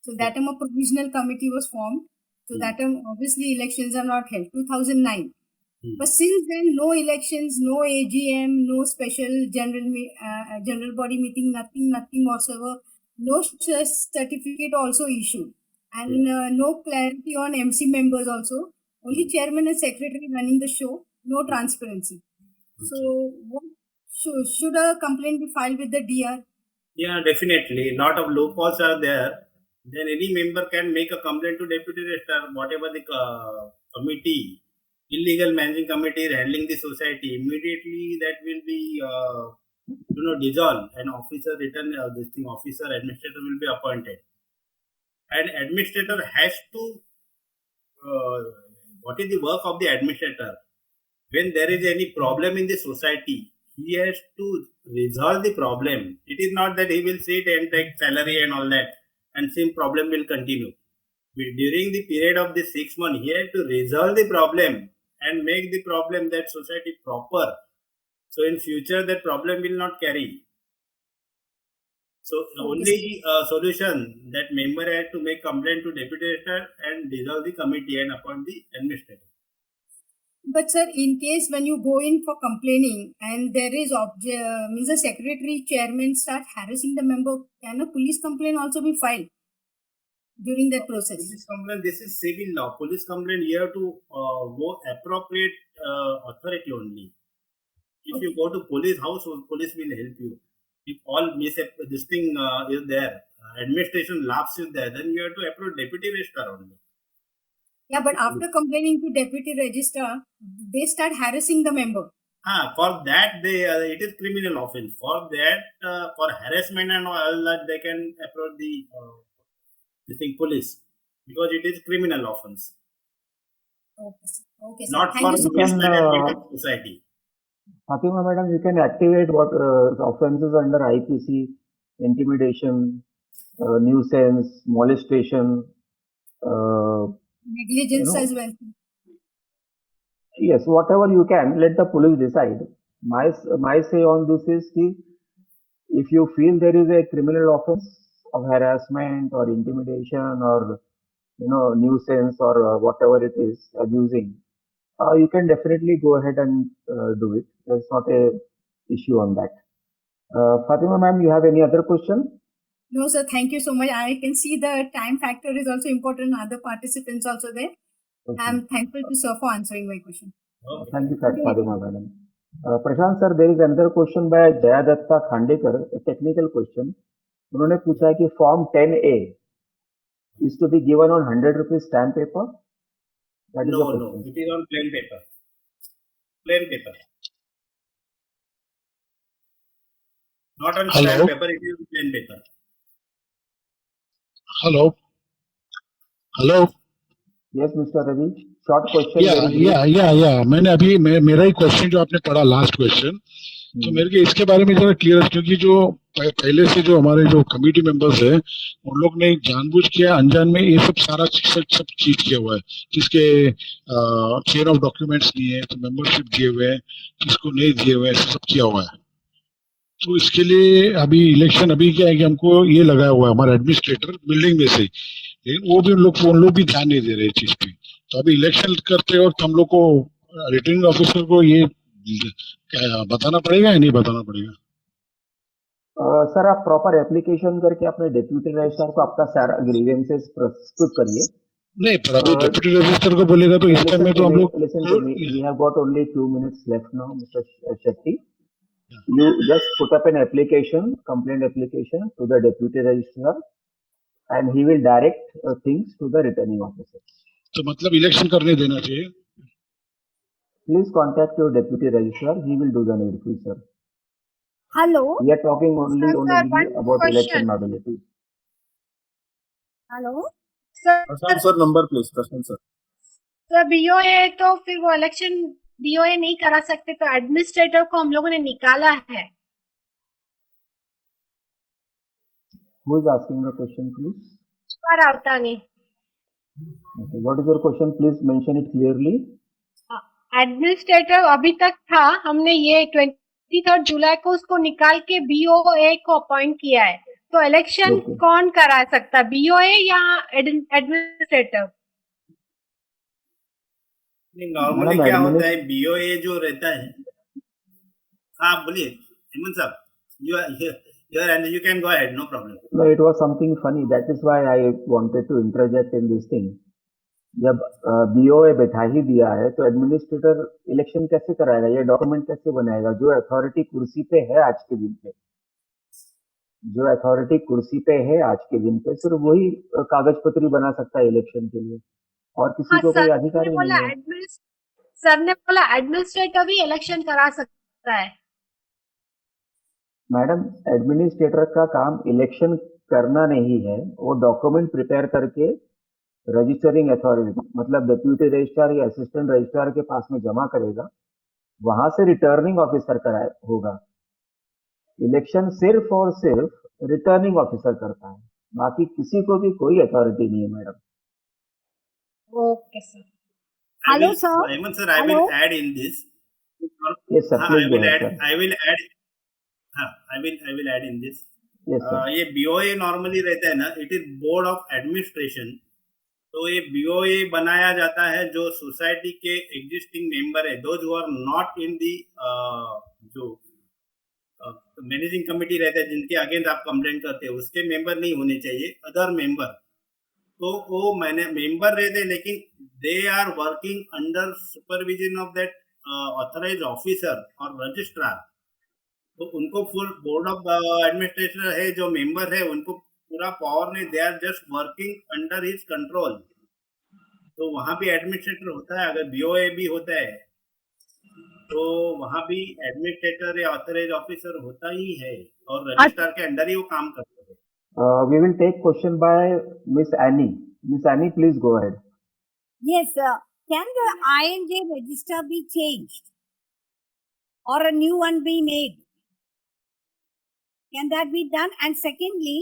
So that time a provisional committee was formed. So that time obviously elections are not held. 2009. But since then, no elections, no AGM, no special general body meeting, nothing whatsoever. No certificate also issued, and no clarity on MC members also. Only chairman and secretary running the show. No transparency. So, what should a complaint be filed with the DR? Yeah, definitely. Lot of loopholes are there. Then any member can make a complaint to deputy registrar, whatever the committee, illegal managing committee is handling the society. Immediately that will be dissolved. An officer officer administrator will be appointed, and administrator has to. What is the work of the administrator? When there is any problem in the society, he has to resolve the problem. It is not that he will sit and take salary and all that, and same problem will continue. During the period of the 6 months, he has to resolve the problem and make the problem that society proper. So in future, that problem will not carry. So the only solution that member had to make complaint to deputy registrar and dissolve the committee and appoint the administrator. But sir, in case when you go in for complaining and there is means the secretary chairman start harassing the member, can a police complaint also be filed during that process? Police complaint, this is civil law. Police complaint, you have to go appropriate authority only. If you go to police house, police will help you. If all this thing is there, administration lapse is there, then you have to approach deputy registrar only. Yeah, but after complaining to deputy registrar, they start harassing the member. For that, it is criminal offence. For that, for harassment and all that, they can approach the police, because it is criminal offence. Okay, sir. Okay, sir. Not Thank for you so much. mismanagement of society. Fatima madam, you can activate what offences under IPC: intimidation, nuisance, molestation, Negligence as well. yes, whatever you can, let the police decide. My say on this is ki, if you feel there is a criminal offense of harassment or intimidation or nuisance or whatever it is, abusing, you can definitely go ahead and do it. There's not a issue on that. Fatima ma'am, you have any other question? No, sir. Thank you so much. I can see the time factor is also important. Other participants also there. Okay. I'm thankful to sir for answering my question. Okay. Thank you, Fatima madam. Prashant sir, there is another question by Jayadatta Khandekar, a technical question. उन्होंने पूछा है कि form 10A is to be given on 100 rupees stamp paper. That is the No, question. it is on plain paper. Plain paper. Not on Hello? stamp paper, it is on plain paper. Hello. Hello. Yes, Mr. Ravi. Short question. very brief. या मैंने अभी मेरा ही question जो आपने पढ़ा last question, तो मेरे को इसके बारे में जरा क्लियर, क्योंकि जो पहले से जो हमारे जो कमेटी मेंबर्स है उन लोग ने जानबूझ के अनजान में ये सब चीज किया हुआ है, किसके चेन ऑफ डॉक्यूमेंट्स नहीं है तो मेंबरशिप दिए हुए हैं, किसको नहीं दिए हुए, ऐसा सब किया हुआ है। तो इसके लिए अभी इलेक्शन अभी क्या है कि हमको ये लगाया हुआ है हमारा एडमिनिस्ट्रेटर बिल्डिंग में से, लेकिन वो भी उन लोग भी ध्यान नहीं दे रहे चीज पे। तो अभी इलेक्शन करते वक्त हम लोग को रिटर्निंग ऑफिसर को ये बताना पड़ेगा या नहीं बताना पड़ेगा? सर, आप प्रॉपर एप्लीकेशन करके अपने डेप्यूटी रजिस्ट्रार को आपका सारा ग्रीवेंसेस प्रस्तुत करिए। नहीं, पर अभी डेप्यूटी रजिस्ट्रार को बोलेगा तो इस टाइम में तो हम लोग we have got only 2 minutes left now, Mr. Shetty. You just put up an application, complaint application to the deputy registrar, and he will direct things to the returning officer. तो मतलब election करने देना चाहिए। Please contact your deputy registrar. He will do the needful, sir. Hello. We are talking only Sir, one about question. election nullities. Hello sir. Sir number please, Prashant sir. Sir BOA तो फिर वो election BOA नहीं करा सकते, तो administrator को हम लोगों ने निकाला है। Who is asking the question, please? पर आता नहीं। Okay. What is your question? Please mention it clearly. Administrator अभी तक था, हमने ये 23 जुलाई को उसको निकाल के बीओए को अपॉइंट किया है, तो इलेक्शन Okay. कौन करा सकता, बीओए या एडमिनिस्ट्रेटर? नॉर्मली क्या होता है, बीओए जो रहता है, हाँ बोलिए हेमंत साहब, you can go ahead, no problem. No, it was something funny. That is why I wanted to interject in this thing. जब बीओए बैठा ही दिया है तो एडमिनिस्ट्रेटर इलेक्शन कैसे कराएगा, ये डॉक्यूमेंट कैसे बनाएगा? जो अथॉरिटी कुर्सी पे है आज के दिन पे, जो अथॉरिटी कुर्सी पे है आज के दिन पे, सिर्फ वही कागज पत्री बना सकता है इलेक्शन के लिए, और किसी को कोई अधिकार ही नहीं है। सर ने बोला एडमिनिस्ट्रेटर भी इलेक्शन करा सकता है। मैडम, एडमिनिस्ट्रेटर का काम इलेक्शन करना नहीं है, वो डॉक्यूमेंट प्रिपेयर करके रजिस्टरिंग अथॉरिटी मतलब डेप्यूटी रजिस्ट्रार या असिस्टेंट रजिस्ट्रार के पास में जमा करेगा, वहां से रिटर्निंग ऑफिसर का होगा। इलेक्शन सिर्फ और सिर्फ रिटर्निंग ऑफिसर करता है, बाकी किसी को भी कोई अथॉरिटी नहीं है madam. Okay, sir. I Hello, will, sir. Hemant sir, I Hello. will add in this. Yes sir, हाँ, please go ahead sir. I will add. हाँ, I will add in this. Yes sir. ये BOA normally रहता है ना, it is board of administration. तो ये BOA बनाया जाता है जो सोसाइटी के एग्जिस्टिंग मेंबर है, those who are not in the जो मैनेजिंग कमेटी रहता है जिनके अगेंस्ट आप कंप्लेंट करते हो, उसके मेंबर नहीं होने चाहिए, अदर मेंबर। तो वो मैंने मेंबर रहते हैं, लेकिन they are working under supervision of that authorise officer और रजिस्ट्रार। तो उनको फुल बोर्ड ऑफ एडमिनिस्ट्रेशन है, जो मेंबर है उनको पूरा पावर नहीं, they are just working under his control. तो वहां भी एडमिनिस्ट्रेटर होता है, अगर BOA भी होता है तो वहां भी एडमिनिस्ट्रेटर या ऑथराइज ऑफिसर होता ही है, और रजिस्ट्रार के अंडर ही वो काम करते हैं। We will take question by miss Annie. Miss Annie, please go ahead. Yes, can the INJ register be changed or a new one be made? Can that be done? And secondly,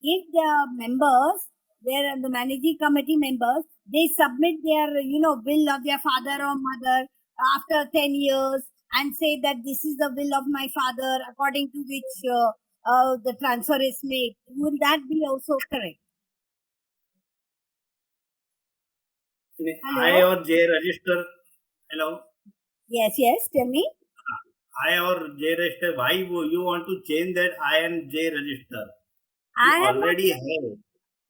if the members, the managing committee members, they submit their, will of their father or mother after 10 years and say that this is the will of my father according to which the transfer is made, will that be also correct? I और J register, hello, Yes, tell me. I और J register, why you want to change that I and J register? I You have already not. have.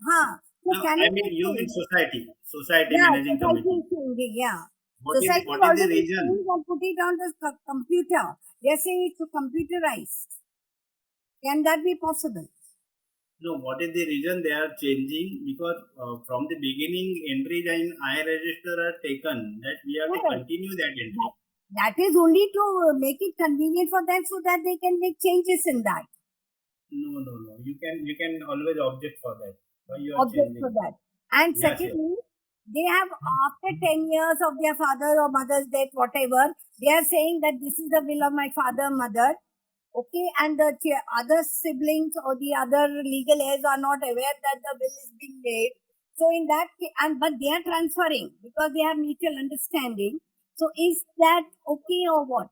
Huh. So No, can I it mean be you mean changed? society Yeah, managing society committee. is changing, yeah. What is Society the already reason? changed and put it on the computer. They're saying it's computerized. Can that be possible? No, what is the reason they are changing? Because from the beginning, entries in I register are taken, that we have to Correct. continue that entry. That is only to make it convenient for them so that they can make changes in that. No. You can always object for that. Why you are Object changing? for that. And Yes, secondly, they have after 10 years of their father or mother's death, whatever, they are saying that this is the will of my father, mother. Okay, and the other siblings or the other legal heirs are not aware that the will is being made. So in that case, but they are transferring because they have mutual understanding. So is that okay or what?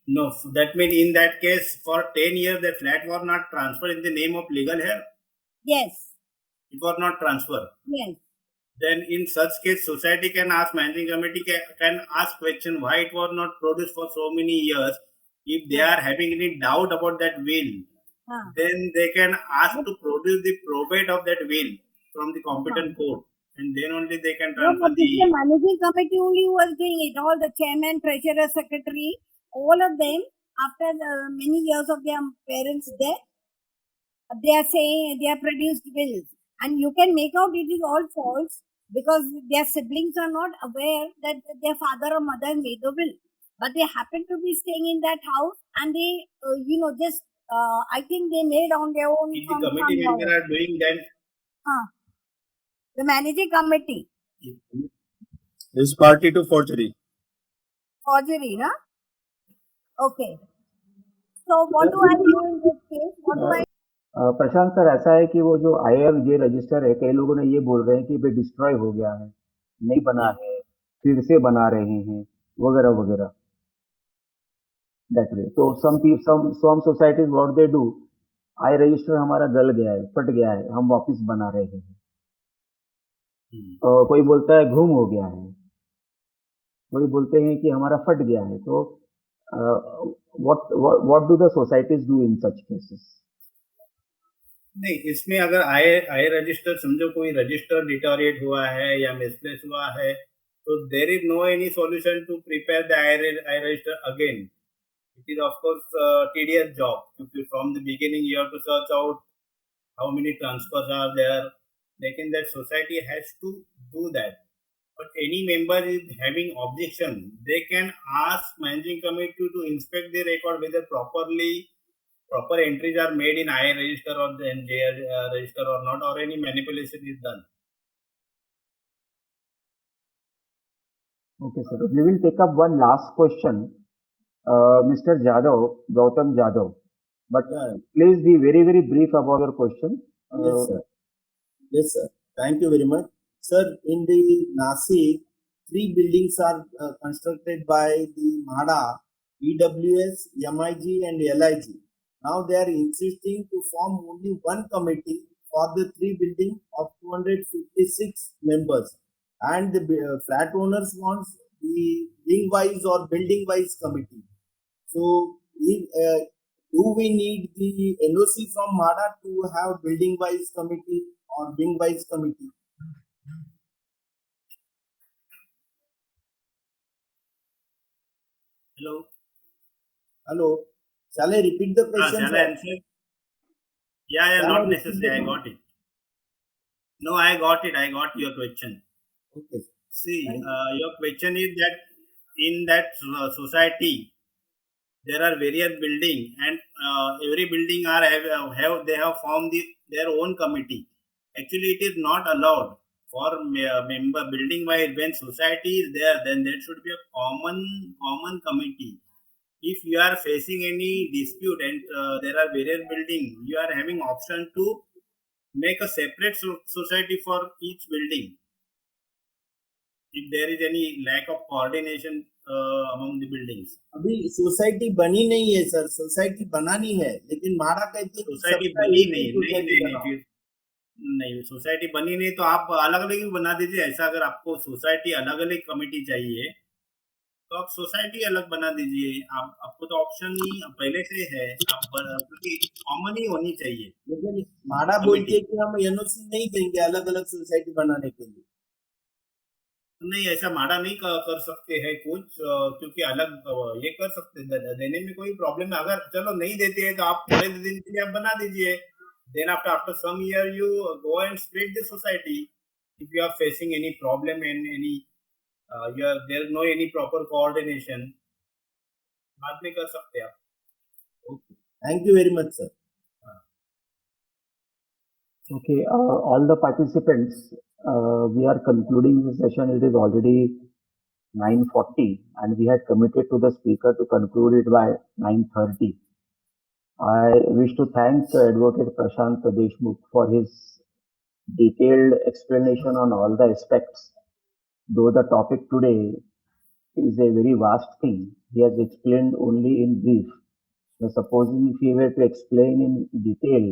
No, that means in that case, for 10 years, the flat was not transferred in the name of legal heir. Yes. It was not transferred. Yes. Then in such case, society can ask, managing committee can ask question why it was not produced for so many years. If they are having any doubt about that will, then they can ask to produce the probate of that will from the competent court, and then only they can No, transfer but it's the managing committee only who was doing it. All the chairman, treasurer, secretary, all of them, after many years of their parents' death, they are saying they are produced wills. And you can make out it is all false because their siblings are not aware that their father or mother made the will. But they happen to be staying in that house and they, just, I think they made on their own. If the committee members are doing that, the managing committee. is party to forgery. Forgery, na? Okay. So what do I do in this case? What do I? Prashant sir, ऐसा है कि वो जो IRJ register है, कई लोगों ने ये बोल रहे हैं कि भाई डिस्ट्रॉय हो गया है, नहीं बना है, फिर से बना रहे हैं, वगैरह वगैरह, दैट वे। तो some societies what they do, I register हमारा गल गया है, फट गया है, हम वापस बना रहे हैं। कोई बोलता है घूम हो गया है, कोई बोलते हैं कि हमारा फट गया है। तो what do the societies do in such cases? नहीं, इसमें अगर आई रजिस्टर समझो कोई रजिस्टर डिटोरिएट हुआ है या मिसप्लेस हुआ है, तो there is no any solution to prepare the I register again. It is of course tedious job, क्योंकि from the beginning you have to search out how many transfers are there, लेकिन that society has to do that. But any member is having objection, they can ask managing committee to inspect the record whether proper entries are made in I register or the J register or not, or any manipulation is done. Okay, sir. We will take up one last question. Mr. Jadhav, Gautam Jadhav. But Yeah. please be very, very brief about your question. Yes, sir. Yes, sir. Thank you very much. Sir, in the Nashik, 3 buildings are constructed by the MHADA, EWS, MIG and LIG. Now they are insisting to form only one committee for the 3 buildings of 256 members. And the flat owners wants the wing-wise or building-wise committee. So, do we need the NOC from MHADA to have building-wise committee or wing-wise committee? Hello. Hello. Shall I repeat the question? Shall I answer? Yeah, not necessary. I got it. No, I got it. I got your question. Okay. See, your question is that in that society there are various buildings, and every building they have formed their own committee. Actually, it is not allowed for member building wise. When society is there, then there should be a common committee. If you are facing any dispute and there are various buildings, you are having option to make a separate society for each building. If there is any lack of coordination among the buildings. अभी society बनी नहीं है sir, society बनानी है, लेकिन म्हाडा कहती है society बनी नहीं, नहीं सोसाइटी बनी नहीं तो आप अलग अलग ही बना दीजिए. ऐसा अगर आपको सोसाइटी अलग अलग कमेटी चाहिए तो आप सोसाइटी अलग बना दीजिए. आपको तो ऑप्शन ही पहले से है, आप क्योंकि कॉमन ही होनी चाहिए. लेकिन म्हाडा बोलती है कि हम एनओसी नहीं देंगे अलग अलग सोसाइटी बनाने के लिए. नहीं, ऐसा म्हाडा नहीं कर सकते हैं कुछ, क्योंकि अलग ये कर सकते देने में कोई प्रॉब्लम है. अगर चलो नहीं देते हैं तो आप थोड़े दिन के लिए आप बना दीजिए. Then after some year you go and split the society if you are facing any problem and any there is no any proper coordination. बाद में कर सकते हैं आप. Okay. Thank you very much, sir. Okay, all the participants, we are concluding this session. It is already 9:40 and we had committed to the speaker to conclude it by 9:30. I wish to thank Advocate Prashant Deshmukh for his detailed explanation on all the aspects. Though the topic today is a very vast thing, he has explained only in brief. So supposing if he were to explain in detail,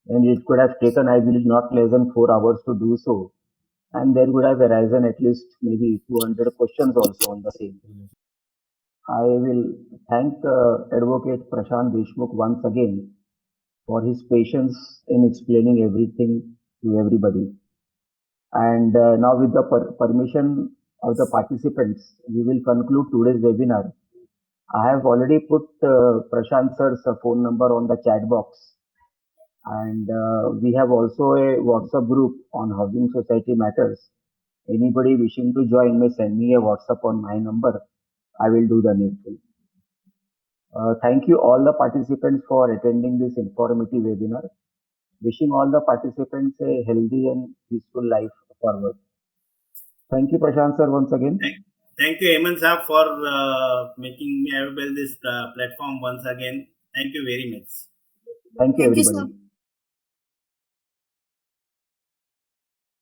then it could have taken, I believe, not less than 4 hours to do so. And there would have arisen at least maybe 200 questions also on the same. I will thank Advocate Prashant Deshmukh once again for his patience in explaining everything to everybody. And now with the permission of the participants, we will conclude today's webinar. I have already put Prashant sir's phone number on the chat box. And we have also a WhatsApp group on Housing Society Matters. Anybody wishing to join may send me a WhatsApp on my number. I will do the needful. Thank you all the participants for attending this informative webinar. Wishing all the participants a healthy and peaceful life forward. Thank you, Prashant sir, once again. Thank you, Hemant sir, for making me available this platform once again. Thank you very much. Thank you, everybody. Sir.